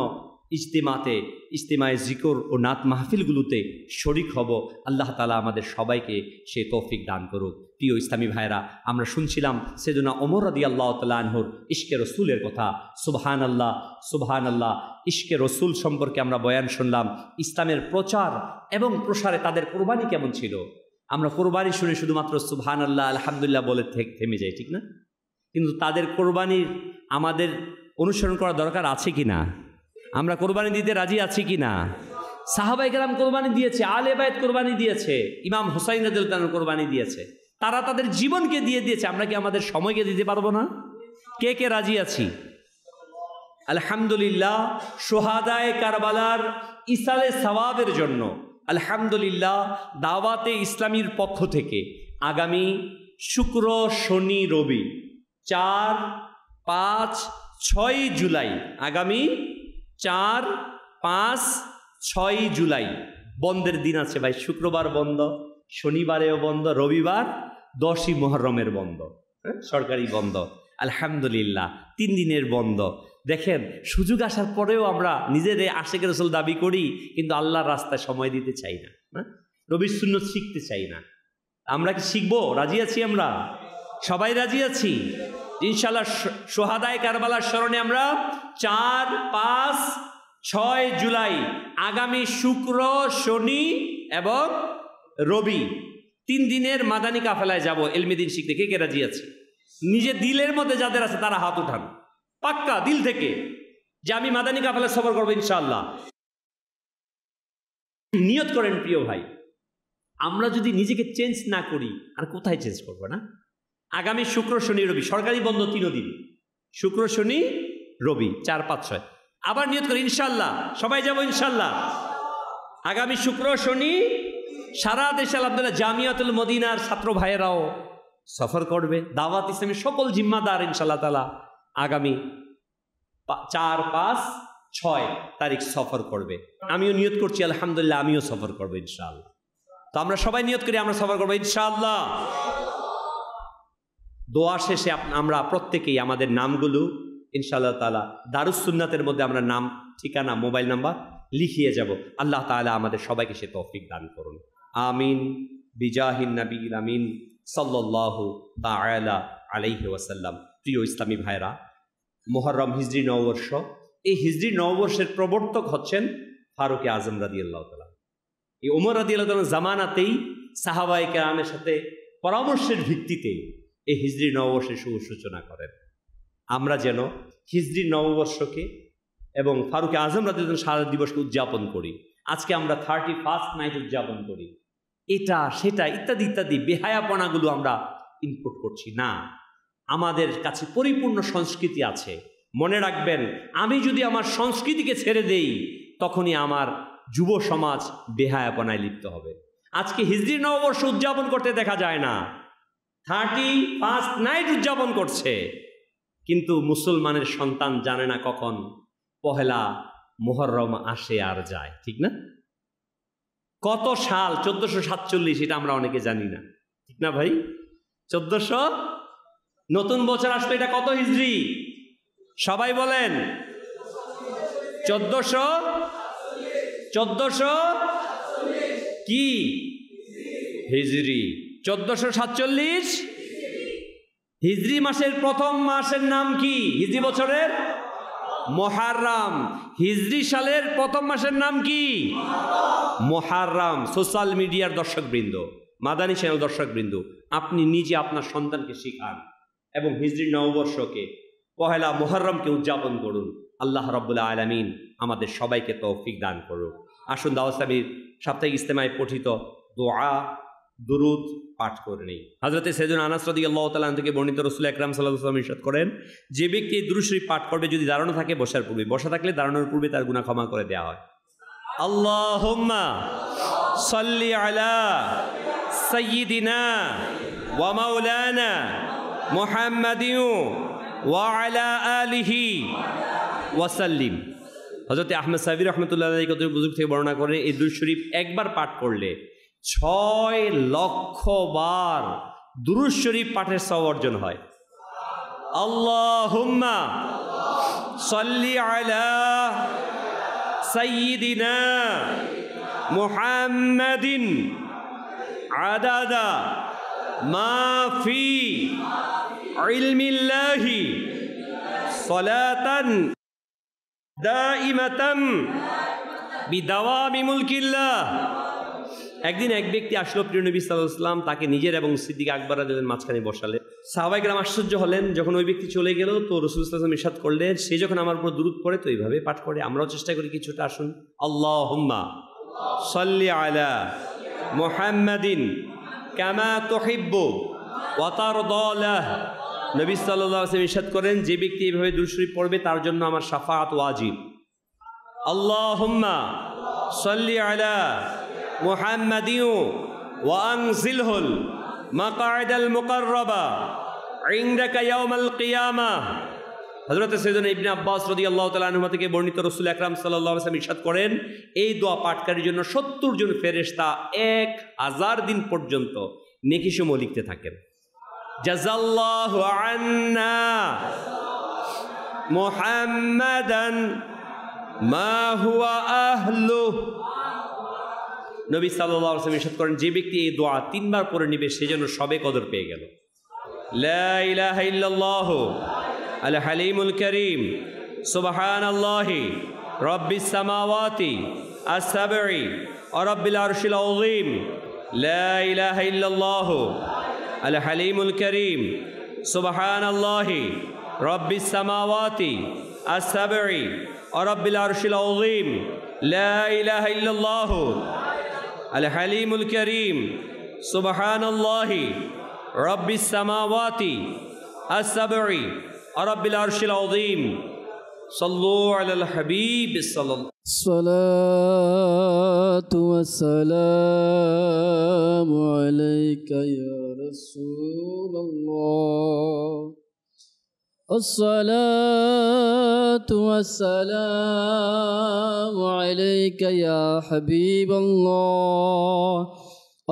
ইজতিমায়ে জিকর ও নাত মাহফিলগুলোতে শরিক হব। আল্লাহ তাআলা আমাদের সবাইকে সে তৌফিক দান করুক। প্রিয় ইসলামী ভাইরা, আমরা শুনছিলাম সাইয়েদুনা ওমর রাদিয়াল্লাহু তাআলা আনহুর ইশকে রসুলের কথা। সুবহানাল্লাহ, সুবহানাল্লাহ। ইশকে রসুল সম্পর্কে আমরা বয়ান শুনলাম। ইসলামের প্রচার এবং প্রসারে তাদের কোরবানি কেমন ছিল। আমরা কোরবানি শুনে শুধুমাত্র সুবহানাল্লাহ আলহামদুলিল্লাহ বলে থেমে যাই, ঠিক না? কিন্তু তাদের কোরবানির আমাদের অনুসরণ করা দরকার আছে কি না? আমরা কোরবানি দিতে রাজি আছি কি না? সাহাবায়ে কেরাম কোরবানি দিয়েছে, আলে বাইত কোরবানি দিয়েছে, ইমাম হুসাইন রাদিয়াল্লাহু তাআলা কোরবানি দিয়েছে। তারা তাদের জীবনকে দিয়ে দিয়েছে। আমরা কি আমাদের সময়কে দিতে পারবো না? কে কে রাজি আছি? আলহামদুলিল্লাহ। শুহাদায়ে কারবালার ইসালে সওয়াবের জন্য আলহামদুলিল্লাহ দাওয়াতে ইসলামীর পক্ষ থেকে আগামী শুক্র, শনি, রবি 4, 5, 6 জুলাই, আগামী 4, 5, 6 জুলাই বন্ধের দিন আছে ভাই। শুক্রবার বন্ধ, শনিবারেও বন্ধ, রবিবার 10ই মুহররমের বন্ধ, সরকারি বন্ধ। আলহামদুলিল্লাহ 3 দিনের বন্ধ। দেখেন, সুযোগ আসার পরেও আমরা নিজেদের আশিক রাসূল দাবি করি, কিন্তু আল্লাহর রাস্তায় সময় দিতে চাই না, নবীর সুন্নাত শিখতে চাই না। আমরা কি শিখবো? রাজি আছি? আমরা সবাই রাজি আছি ইনশাআল্লাহ। শুহাদায়ে কারবালার স্মরণে আমরা 4, 5, 6 জুলাই আগামী শুক্র, শনি এবং রবি 3 দিনের মাদানী কাফেলায় যাব ইলমে দ্বীন শিখতে। কে কে রাজি আছে? নিজে দিলের মধ্যে যাদের আছে তারা হাত উঠান, পাক্কা দিল থেকে যে আমি মাদানী কাফেলায় সফর করবো ইনশাআল্লাহ। নিয়ত করেন প্রিয় ভাই। আমরা যদি নিজেকে চেঞ্জ না করি আর কোথায় চেঞ্জ করবো না? আগামী শুক্র, শনি, রবি সরকারি বন্ধ 3 দিন, শুক্র, শনি, রবি 4, 5, 6। আবার নিয়ত করি ইনশাআল্লাহ সবাই যাব ইনশাআল্লাহ। আগামী শুক্র, শনি সারা দেশে আলহামদুলিল্লাহ জামিয়াতুল মদিনার ছাত্র ভাইয়েরাও সফর করবে। দাওয়াত ইসলামের সকল জিম্মাদার ইনশাআল্লাহ তাআলা আগামী 4, 5, 6 তারিখ সফর করবে। আমিও নিয়ত করছি আলহামদুলিল্লাহ আমিও সফর করবো ইনশাআল্লাহ। তো আমরা সবাই নিয়ত করি আমরা সফর করবো ইনশাআল্লাহ। দোয়া শেষে আমরা প্রত্যেকেই আমাদের নামগুলো ইনশাআল্লাহ তাআলা দারুস সুন্নাতের মধ্যে আমরা নাম, ঠিকানা, মোবাইল নাম্বার লিখিয়ে যাব। আল্লাহ তাআলা আমাদের সবাইকে সে তৌফিক দান করুন। আমিন বিজাহিন নবীল আমিন সাল্লাল্লাহু তাআলা আলাইহি ওয়াসাল্লাম। প্রিয় ইসলামী ভাইরা, মুহররম হিজরি নববর্ষ, এই হিজরি নববর্ষের প্রবর্তক হচ্ছেন ফারুক আজম রাদিয়াল্লাহু তাআলা। এই ওমর রাদিয়াল্লাহু তাআলার জামানাতেই সাহাবায়ে কেরামের সাথে পরামর্শের ভিত্তিতে এই হিজরি নববর্ষের শুভ সূচনা করেন। আমরা যেন হিজরি নববর্ষকে এবং ফারুক আজম রাদিয়াল্লাহু তাআলার শাহাদাত দিবসকে উদযাপন করি। আজকে আমরা 31st নাইট উদযাপন করি, এটা সেটা ইত্যাদি ইত্যাদি বেহায়াপনাগুলো আমরা ইনপুট করছি না। আমাদের কাছে পরিপূর্ণ সংস্কৃতি আছে। মনে রাখবেন, আমি যদি আমার সংস্কৃতিকে ছেড়ে দেই তখনই আমার যুব সমাজ বেহায়াপনায় লিপ্ত হবে। আজকে হিজরি নববর্ষ উদযাপন করতে দেখা যায় না, 31st নাইট উদযাপন করছে, কিন্তু মুসলমানের সন্তান জানে না কখন পহেলা মুহররম আসে আর যায়, ঠিক না? কত সাল 1447 এটা আমরা অনেকে জানি না, ঠিক না ভাই? 1400 নতুন বছর আসবে, এটা কত হিজরি? সবাই বলেন 1400 কি হিজরি? 1447 হিজরি মাসের প্রথম মাসের নাম কি? হিজরি বছরের মুহররম। হিজরি সালের প্রথম মাসের নাম কি? মুহররম। সোশ্যাল মিডিয়ার দর্শকবৃন্দ, মাদানী চ্যানেল দর্শকবৃন্দ, আপনি নিজে আপনার সন্তানকে শিখান এবং হিজরি নববর্ষকে পহেলা মুহররমকে উদযাপন করুন। আল্লাহ রাব্বুল আলামিন আমাদের সবাইকে তৌফিক দান করুন। আসুন দাওয়াত ইসলামীর সাপ্তাহিক ইজতেমায় পঠিত দোয়া দুরুদ পাঠ করে নেই। হযরতে সাইয়েদুনা আনাস রাদিয়াল্লাহু তাআলা থেকে বর্ণিত রাসূল আকরাম সাল্লাল্লাহু আলাইহি ওয়াসাল্লাম ইরশাদ করেন, যে ব্যক্তি দুরূদ শরীফ পাঠ করবে যদি দাঁড়ানো থাকে বসার পূর্বে, বসা থাকলে দাঁড়ানোর পূর্বে তার গুনাহ ক্ষমা করে দেওয়া হয়। আল্লাহুম্মা সাল্লি আলা সাইয়্যিদিনা ওয়া মাওলানা মুহাম্মাদিন ওয়া আলা আলিহি ওয়া সাল্লিম। হযরত আহমদ সাইফি রহমতুল্লাহ আলাইহি কত বুজুর্গ থেকে বর্ণনা করেন এই দুরূদ শরীফ একবার পাঠ করলে 6 লক্ষ বার দুরূদ শরীফ পাঠের সওয়াব অর্জন হয়। আল্লাহুম্মা সাল্লি আলা সাইয়্যিদিনা মুহাম্মাদিন আদাদা মা ফি ইলমিল্লাহি সালাতান দাইমাতান বিদাওয়ামি মুলকিল্লাহ। একদিন এক ব্যক্তি আসলো প্রিয় নবী সাল্লাল্লাহু আলাইহি ওয়াসাল্লাম, তাকে নিজের এবং সিদ্দিক আকবর রাদিয়াল্লাহু আনহুর মাঝখানে বসালে। সাহাবায়ে কেরাম আশ্চর্য হলেন। যখন ওই ব্যক্তি চলে গেল তো রাসূল সাল্লাল্লাহু আলাইহি ওয়াসাল্লাম ইরশাদ করলেন, সে যখন আমার উপর দুরূদ পড়ে তো এইভাবে পাঠ করে, আমরাও চেষ্টা করি কিছুটা। আসুন, আল্লাহুম্মা সাল্লি আলা মুহাম্মাদিন কামা তুহিব্বু ওয়া তারদা লাহ। নবী সাল্লাল্লাহু আলাইহি ওয়াসাল্লাম ইরশাদ করেন, যে ব্যক্তি এইভাবে দুরূদ শরীফ পড়বে তার জন্য আমার শাফাআত ওয়াজিব। আল্লাহুম্মা সাল্লি আলা মুহাম্মাদিন ওয়া আনজিলহুল মাকআদাল মুকাররাবা ইনদাকা ইয়াউমাল কিয়ামাহ। হযরত সাইয়েদনা ইবনে আব্বাস রাদিয়াল্লাহু তাআলা আনহু থেকে বর্ণিত রাসূল আকরাম সাল্লাল্লাহু আলাইহি ওয়াসাল্লাম ইরশাদ করেন, এই দোয়া পাঠকারীর জন্য 70 জন ফেরেশতা 1000 দিন পর্যন্ত নেকিসমূহ লিখতে থাকেন। জাযাল্লাহু আন্না মুহাম্মাদান মা হুয়া আহলু। নবী সাল্লাল্লাহু আলাইহি ওয়াসাল্লাম ইরশাদ করেন, যে ব্যক্তি এই দোয়া 3 বার পড়ে নেবে সে যেন সবে কদর পেয়ে গেল। লা ইলাহা ইল্লাল্লাহু আল হালিমুল কারীম সুবহানাল্লাহি রাব্বিস সামাওয়াতি আস-সাবঈ ওয়া রাব্বিল আরশিল আযীম। লা ইলাহা ইল্লাল্লাহু আল হালিমুল কারীম সুবহানাল্লাহি রাব্বিস সামাওয়াতি আস-সাবঈ ওয়া রাব্বিল আরশিল আযীম। লা ইলাহা ইল্লাল্লাহু আল হালিমুল কারীম সুবহানাল্লাহি রাব্বিস সামাওয়াতি আস-সাবঈ ওয়া রাব্বিল আরশিল আযীম। সাল্লু আলাল হাবিব সাল্লাল্লাহু الصلاة والسلام عليك يا رسول الله. الصلاة والسلام عليك يا حبيب الله.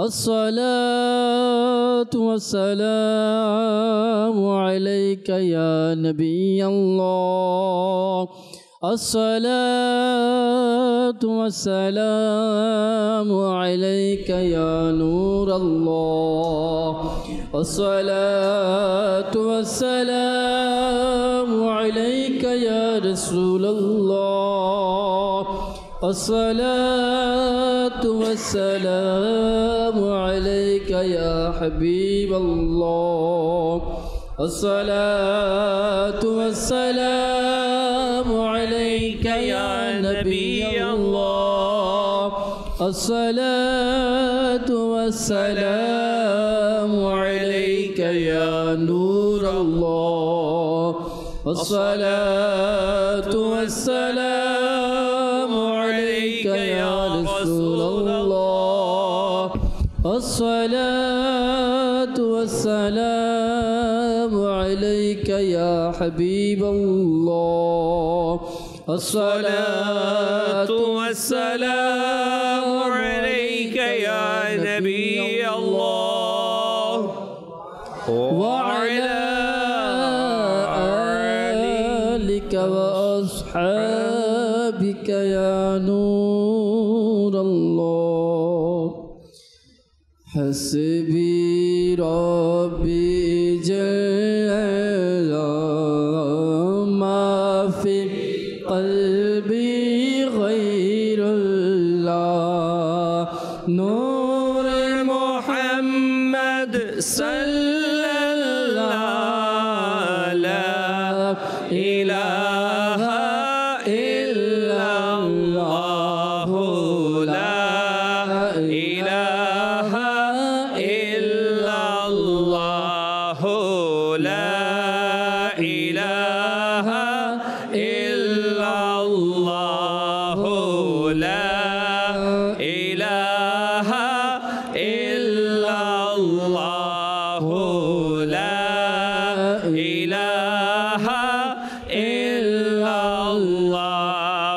الصلاة والسلام عليك يا نبي الله. الصلاة والسلام عليك يا نور الله. الصلاة والسلام عليك يا رسول الله. الصلاة والسلام عليك يا حبيب الله. الصلاة والسلام عليك يا نبي الله. الصلاة والسلام عليك يا نور الله. الصلاة والسلام عليك يا رسول الله. الصلاة والسلام عليك يا حبيب الله. الصلاة والسلام عليك يا نبي الله وعلى آلك وأصحابك يا نور الله. حسبي ربي جل ما في قلبي غير الله. نور محمد صلى الله لا إله إلا الله. لا إله إلا الله. لا إله إلا الله. لا إله إلا الله. لا إله إلا الله.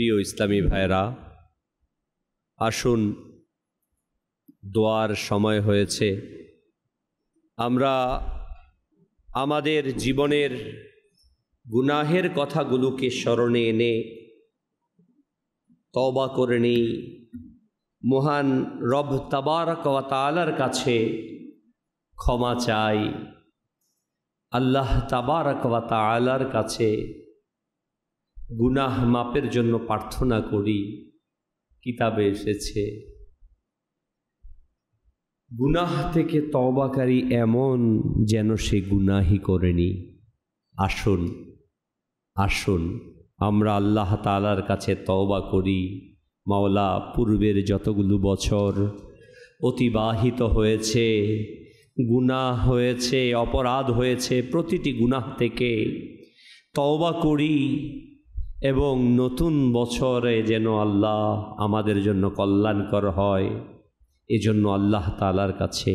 প্রিয় ইসলামী ভাইরা, আসুন, দোয়ার সময় হয়েছে। আমরা আমাদের জীবনের গুনাহের কথাগুলোকে স্মরণে এনে তওবা করে নেই, মহান রব তাবারক ওয়া তাআলার কাছে ক্ষমা চাই, আল্লাহ তাবারক ওয়া তাআলার কাছে গুনাহ মাপের জন্য প্রার্থনা করি। কিতাবে এসেছে, গুনাহ থেকে তওবাকারী এমন যেন সে গুনাহই করেনি। আসুন আসুন আমরা আল্লাহ তাআলার কাছে তওবা করি। মাওলা, পূর্বের যতগুলো বছর অতিবাহিত হয়েছে, গুনাহ হয়েছে, অপরাধ হয়েছে, প্রতিটি গুনাহ থেকে তওবা করি এবং নতুন বছরে যেন আল্লাহ আমাদের জন্য কল্যাণকর হয়, এজন্য আল্লাহ তাআলার কাছে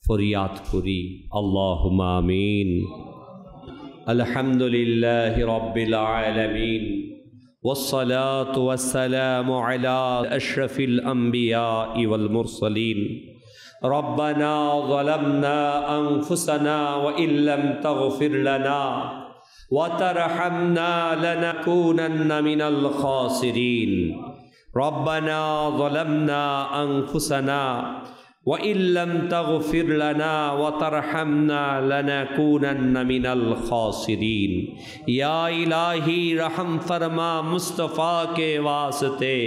ফরিয়াদ করি। আল্লাহুম্মা আমিন। আলহামদুলিল্লাহি রাব্বিল আলামিন, والصلاة والسلام على أشرف الأنبياء والمرسلين. ربنا ظلمنا أنفسنا وإن لم تغفر لنا وترحمنا لنكونن من الخاسرين. ربنا ظلمنا أنفسنا وإن لم تغفر لنا وترحمنا لنكونن من الخاسرين. या इलाही रहम फरमा मुस्तफ़ा के वास्ते,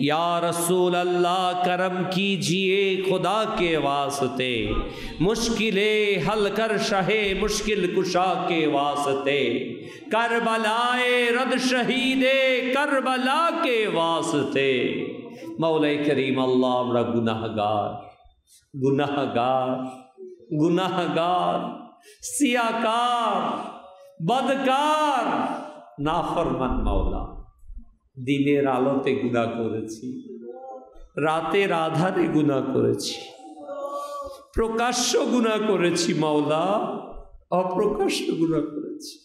या रसूल अल्लाह करम कीजिए खुदा के वास्ते, मुश्किलें हल कर शहे मुश्किल कुशा के वास्ते, करबलाए रद शहीदे करबला के वास्ते। मौला करीम अल्लाह, আমরা गुनाहगार गुनाहगार गुनाहगार सियाकार बदकार नाफरमान। মাওলা, দিনের আলোতে গুনাহ করেছি, রাতের আধারে গুনাহ করেছি, প্রকাশ্য গুনাহ করেছি মাওলা, অপ্রকাশ্য গুনাহ করেছি।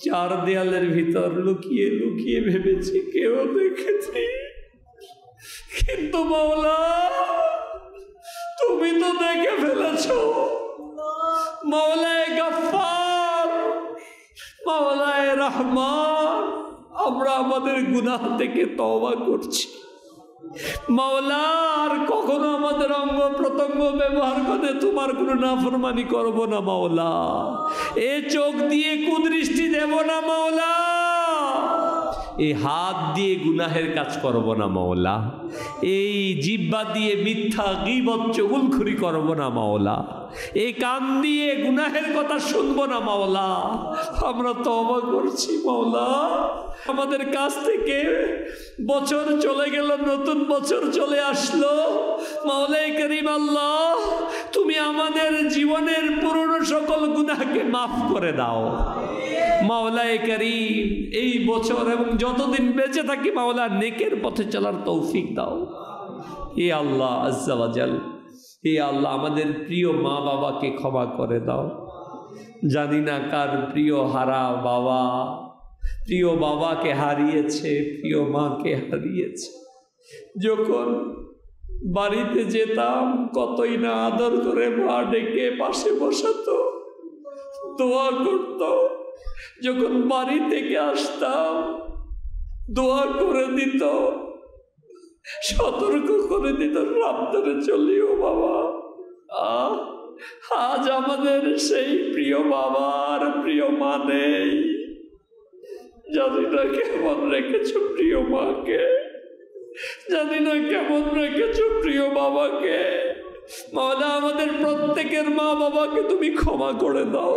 চার দেয়ালের ভিতর লুকিয়ে লুকিয়ে ভেবেছি কেউ দেখেছি, কিন্তু মাওলা তুমি তো দেখে ফেলেছো। মাওলায়ে গফফার, মাওলায়ে রহমান, আমরা আমাদের গুনাহ থেকে তওবা করছি মাওলা। আর কখনো আমাদের অঙ্গ প্রত্যঙ্গ ব্যবহার করে তোমার কোনো নাফরমানি করব না মাওলা। এ চোখ দিয়ে কুদৃষ্টি দেব না মাওলা, এই হাত দিয়ে গুনাহের কাজ করব না মাওলা, এই জিহ্বা দিয়ে মিথ্যা গীবত চুগলখড়ি করব না মাওলা, এই কান দিয়ে গুনাহের কথা শুনবো না মাওলা। আমরা তওবা করছি মাওলা। আমাদের কাছ থেকে বছর চলে গেল, নতুন বছর চলে আসলো মাওলায়ে করিম আল্লাহ, তুমি আমাদের জীবনের পুরনো সকল গুনাহকে মাফ করে দাও মাওলায়ে করিম। এই বছর এবং যতদিন বেঁচে থাকি মাওলা, নেকের পথে চলার তৌফিক দাও হে আল্লাহ আজ্জা ওয়া জাল। হে আল্লাহ, আমাদের প্রিয় মা বাবাকে ক্ষমা করে দাও। জানি না কার প্রিয় হারা বাবা, প্রিয় বাবাকে হারিয়েছে, প্রিয় মাকে হারিয়েছে। যখন বাড়িতে যেতাম কতই না আদর করে মা ডেকে পাশে বসাতো, দোয়া করত। যখন বাড়ি থেকে আসতাম দোয়া করে দিত, সতর্ক করে দিত, সাবধানে চলিও বাবা। আজ আমাদের সেই প্রিয় বাবার প্রিয় মা নেই। জানি না কেমন রেখেছো প্রিয় মাকে, জানি না কেমন রেখেছো প্রিয় বাবাকে। মাওলা, আমাদের প্রত্যেকের মা বাবাকে তুমি ক্ষমা করে দাও,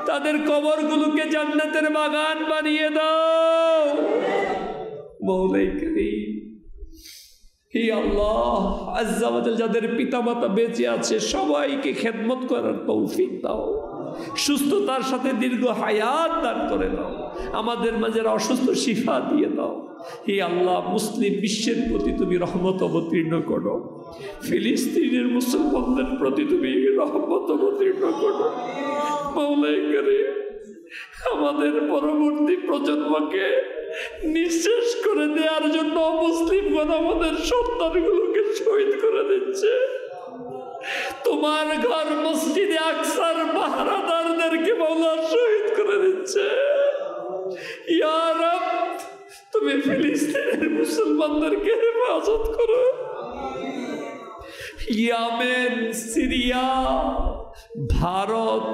তাদের কবরগুলোকে জান্নাতের বাগান বানিয়ে দাও মওলাই করিম। হে আল্লাহ আজ্জা ওয়া জাল, যাদের পিতামাতা বেঁচে আছে সবাইকে খেদমত করার তৌফিক দাও, সুস্থতার সাথে দীর্ঘ হায়াত দান করে দাও, আমাদের মাঝে অসুস্থ শিফা দিয়ে দাও। হে আল্লাহ, মুসলিম বিশ্বের প্রতি তুমি রহমত অবতীর্ণ করো, ফিলিস্তিনের মুসলমানদের প্রতি তুমি রহমত অবতীর্ণ করো মওলাই করিম। আমাদের পরবর্তী প্রজন্মকে নিঃশেষ করে দেওয়ার জন্য মুসলিমগণ আমাদের সন্তানগুলোকে শহীদ করে দিচ্ছে। তোমার ঘর মসজিদে আকসার পাহারাদারদেরকে মাওলা শহীদ করে দিচ্ছে। ইয়া রব, তুমি ফিলিস্তিনের মুসলমানদেরকে হেফাজত করো। ইয়েমেন, সিরিয়া, ভারত,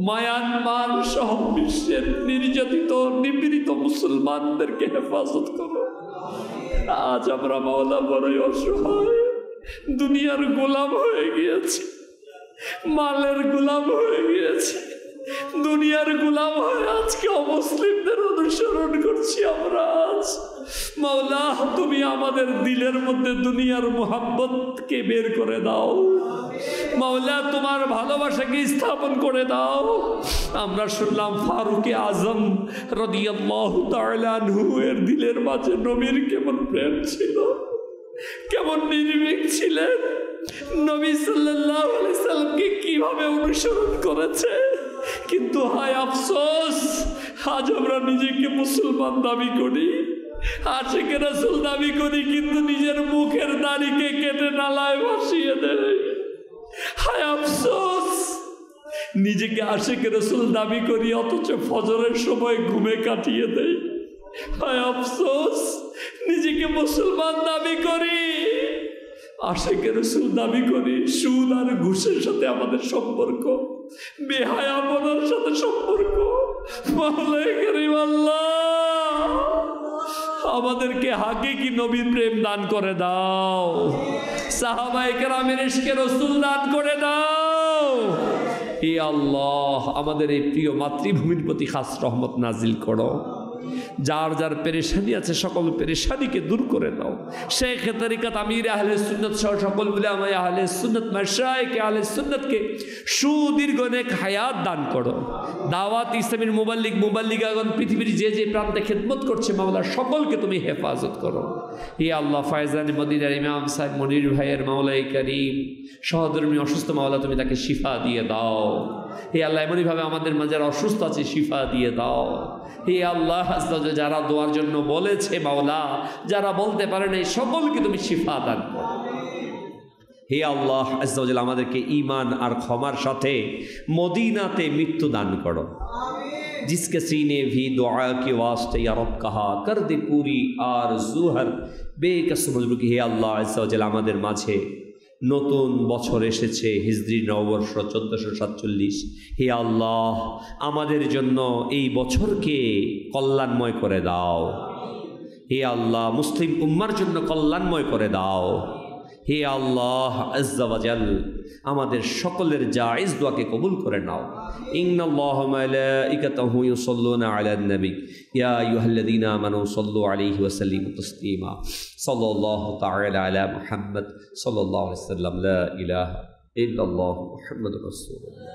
মায়ানমার সহ বিশ্বের নির্যাতিত নিপীড়িত মুসলমানদেরকে হেফাজত করো। আজ আমরা মাওলা বড়ই অসহায়, দুনিয়ার গোলাম হয়ে গিয়েছি, মালের গোলাম হয়ে গিয়েছি, দুনিয়ার গোলাম হয়ে আজকে অমুসলিমদের অনুসরণ করছি আমরা। আজ মাওলা তুমি আমাদের দিলের মধ্যে দুনিয়ার মোহাব্বতকে বের করে দাও। মাওলা তোমার ভালোবাসাকে স্থাপন করে দাও। আমরা শুনলাম ফারুকে আজম রাদিয়াল্লাহু তাআলা আনহু এর দিলের মাঝে নবীর কেমন প্রেম ছিল, কেমন নির্ভীক ছিলেন, নবী সাল্লাল্লাহু আলাইহি সাল্লামকে কিভাবে অনুসরণ করেছে। কিন্তু হায় আফসোস, আজ আমরা নিজেকে মুসলমান দাবি করি, আশিকে রাসূল দাবি করি, কিন্তু নিজের মুখের দাড়িকে কেটে নালায় ভাসিয়ে দেয়। হায় আফসোস, নিজেকে আশিকে রাসূল দাবি করি অথচ ফজরের সময় ঘুমে কাটিয়ে দেয়। হায় আফসোস, নিজেকে মুসলমান দাবি করি, আশিকে রাসূল দাবি করি, সুদ আর ঘুষের সাথে আমাদের সম্পর্ক, বেহায়াপনার সাথে সম্পর্ক। মাওলায়ে কারীম আল্লাহ, আমাদেরকে হাকিকি নবীর প্রেম দান করে দাও, সাহাবায়ে কেরামের ইশকে রাসূল দান করে দাও। হে আল্লাহ, আমাদের এই প্রিয় মাতৃভূমির প্রতি খাস রহমত নাজিল করো। যার যার পেরেশানি আছে সকল পেরেশানিকে দূর করে দাও। শেখ তরিকত আমির আহলে সুন্নাত সহ সকল উলামায়ে আহলে সুন্নাত মাশায়েখ আহলে সুন্নাতকে সুদীর্ঘ নেক হায়াত দান করো। দাওয়াত ইসলামের মুবাল্লিগাগণ পৃথিবীর যে যে প্রান্তে খেদমত করছে মাওলা সকলকে তুমি হেফাজত করো। হে আল্লাহ, ফায়জানে মদিনার ইমাম সাহেব মনির ভাইয়ের মাওলায়ে কারীম সহধর্মী অসুস্থ মাওলা তুমি তাকে শিফা দিয়ে দাও। হে আল্লাহ, এমনইভাবে আমাদের মাঝে যারা অসুস্থ আছে শিফা দিয়ে দাও। হে আল্লাহ, যারা দোয়ার জন্য বলেছে মাওলা, যারা বলতে পারে না, সকলকে তুমি শিফা দান করো। হে আল্লাহ আজ্জা ওয়া জাল্লা, আমাদেরকে ঈমান আর ক্ষমার সাথে মদিনাতে মৃত্যু দান করো। जिसके सीने भी दुआ के वास्ते या रब कहा कर दे पूरी आरज़ू हर बेकस मजलू की। হে আল্লাহ আজ্জা ওয়া জাল্লা, আমাদের মাঝে নতুন বছর এসেছে, হিজরি নববর্ষ 1447। হে আল্লাহ, আমাদের জন্য এই বছরকে কল্যাণময় করে দাও। হে আল্লাহ, মুসলিম উম্মার জন্য কল্যাণময় করে দাও। হে আল্লাহ আজ্জা ওয়া জাল, আমাদের সকলের জায়েজ দোয়াকে কবুল করে নাও। ইন্নাল্লাহা ওয়া মালাইকাতাহু ইউসাল্লুনা আলান নবী ইয়া আইয়ুহাল্লাযীনা আমানু সাল্লু আলাইহি ওয়া সাল্লিমু তাসলিমা। সাল্লাল্লাহু তাআলা আলা মুহাম্মদ সাল্লাল্লাহু আলাইহি ওয়াসাল্লাম। লা ইলাহা ইল্লাল্লাহ মুহাম্মাদুর রাসূলুল্লাহ।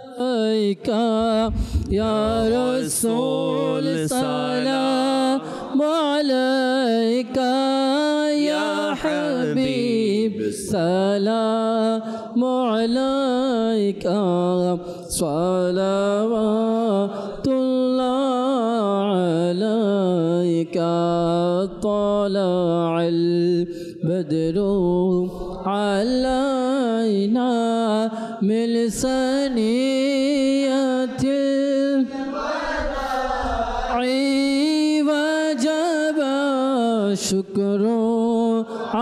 ইয়া রাসূল সালামু আলাইকা, ইয়া হাবিব সালামু আলাইকা, সালাওয়াতুল্লাহ আলাইকা। তালাআল বদরু আলাইনা মিন সানিয়াতিল ওয়াজাব শুকরু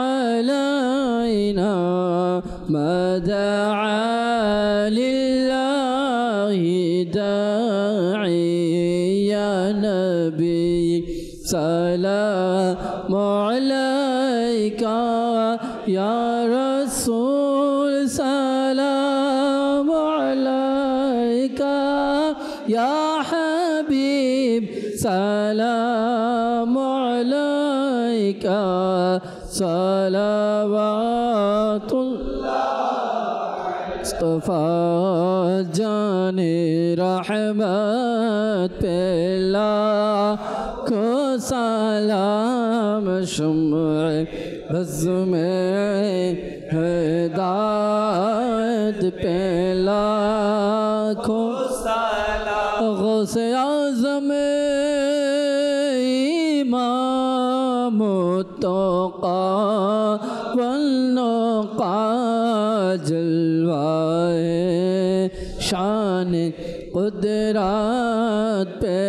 আলাইনা মা দাআ লিল্লাহি দাঈ। ইয়া নবী সালামু আলাইকা, ইয়া রাসূল সালামু আলাইকা, ইয়া হাবিব সালামু আলাইকা, সালাওয়াতুল্লাহ। মুস্তাফা জানে রহমত পেলা को सलाम शुम्र बज़्म हिदायत पे लाखों सलाम। गौसे आज़म इमाम मुत्तक़ा वन्नुक़ा जलवाए शान कुदरत पे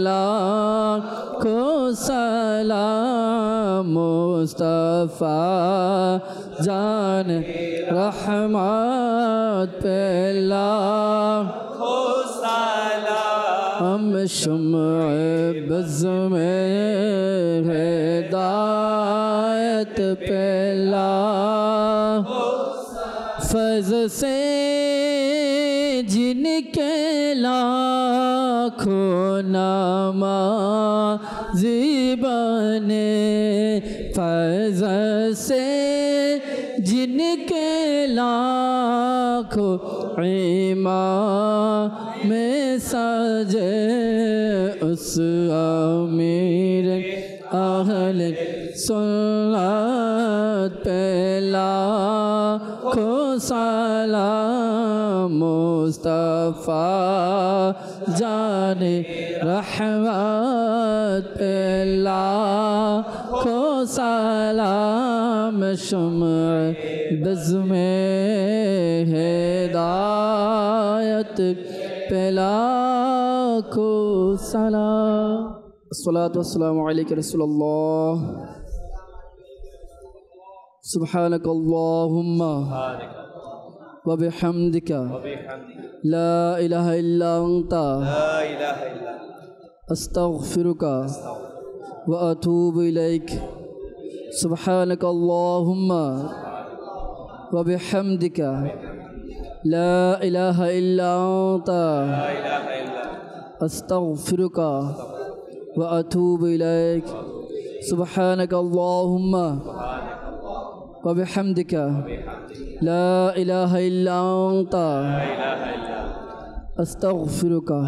लाखों सलाम मुस्तफ़ा जान रहमत पे लाखों सलाम हम शुम्अ बज़्म में हिदायत पे लाखों फज़ से जिनके लाखों नमाज़ी बने फज़ से जिनके लाखों इमाम में सजे उस अमीर अहले सुन्नत पे लाखों सलाम मुस्तफ़ा जाने रहमत पे लाखों सलाम शुम्अ बज़्म हिदायत पे लाखों सलाम। अस्सलातु वस्सलामु अलैका रसूलल्लाह सुब्हानकल्लाहुम्मा व बिहम्दिका ला इलाहा इल्ला अंता अस्तगफिरुका व अतूबु इलैक सुब्हानकल्लाहुम्मा व बिहम्दिका ला इलाहा इल्ला अंता अस्तगफिरुका व अतूबु इलैक सुब्हानकल्लाहुम्मा व बिहम्दिका ला इलाहा इल्ला अंता अस्तगफिरुका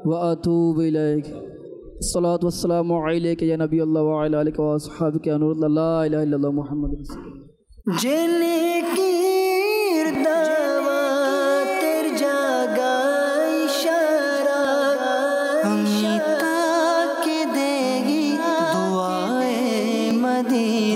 व अतूबु इलैक। अस्सलातु वस्सलामु अलैका या नबी अल्लाह व अला आलिका व अस्हाबिका या नूर ला इलाहा इल्लल्लाह मुहम्मद रसूलुल्लाह। जिनकी दावा तेर जागा इशारा हम ताके देगी दुआए मदीना।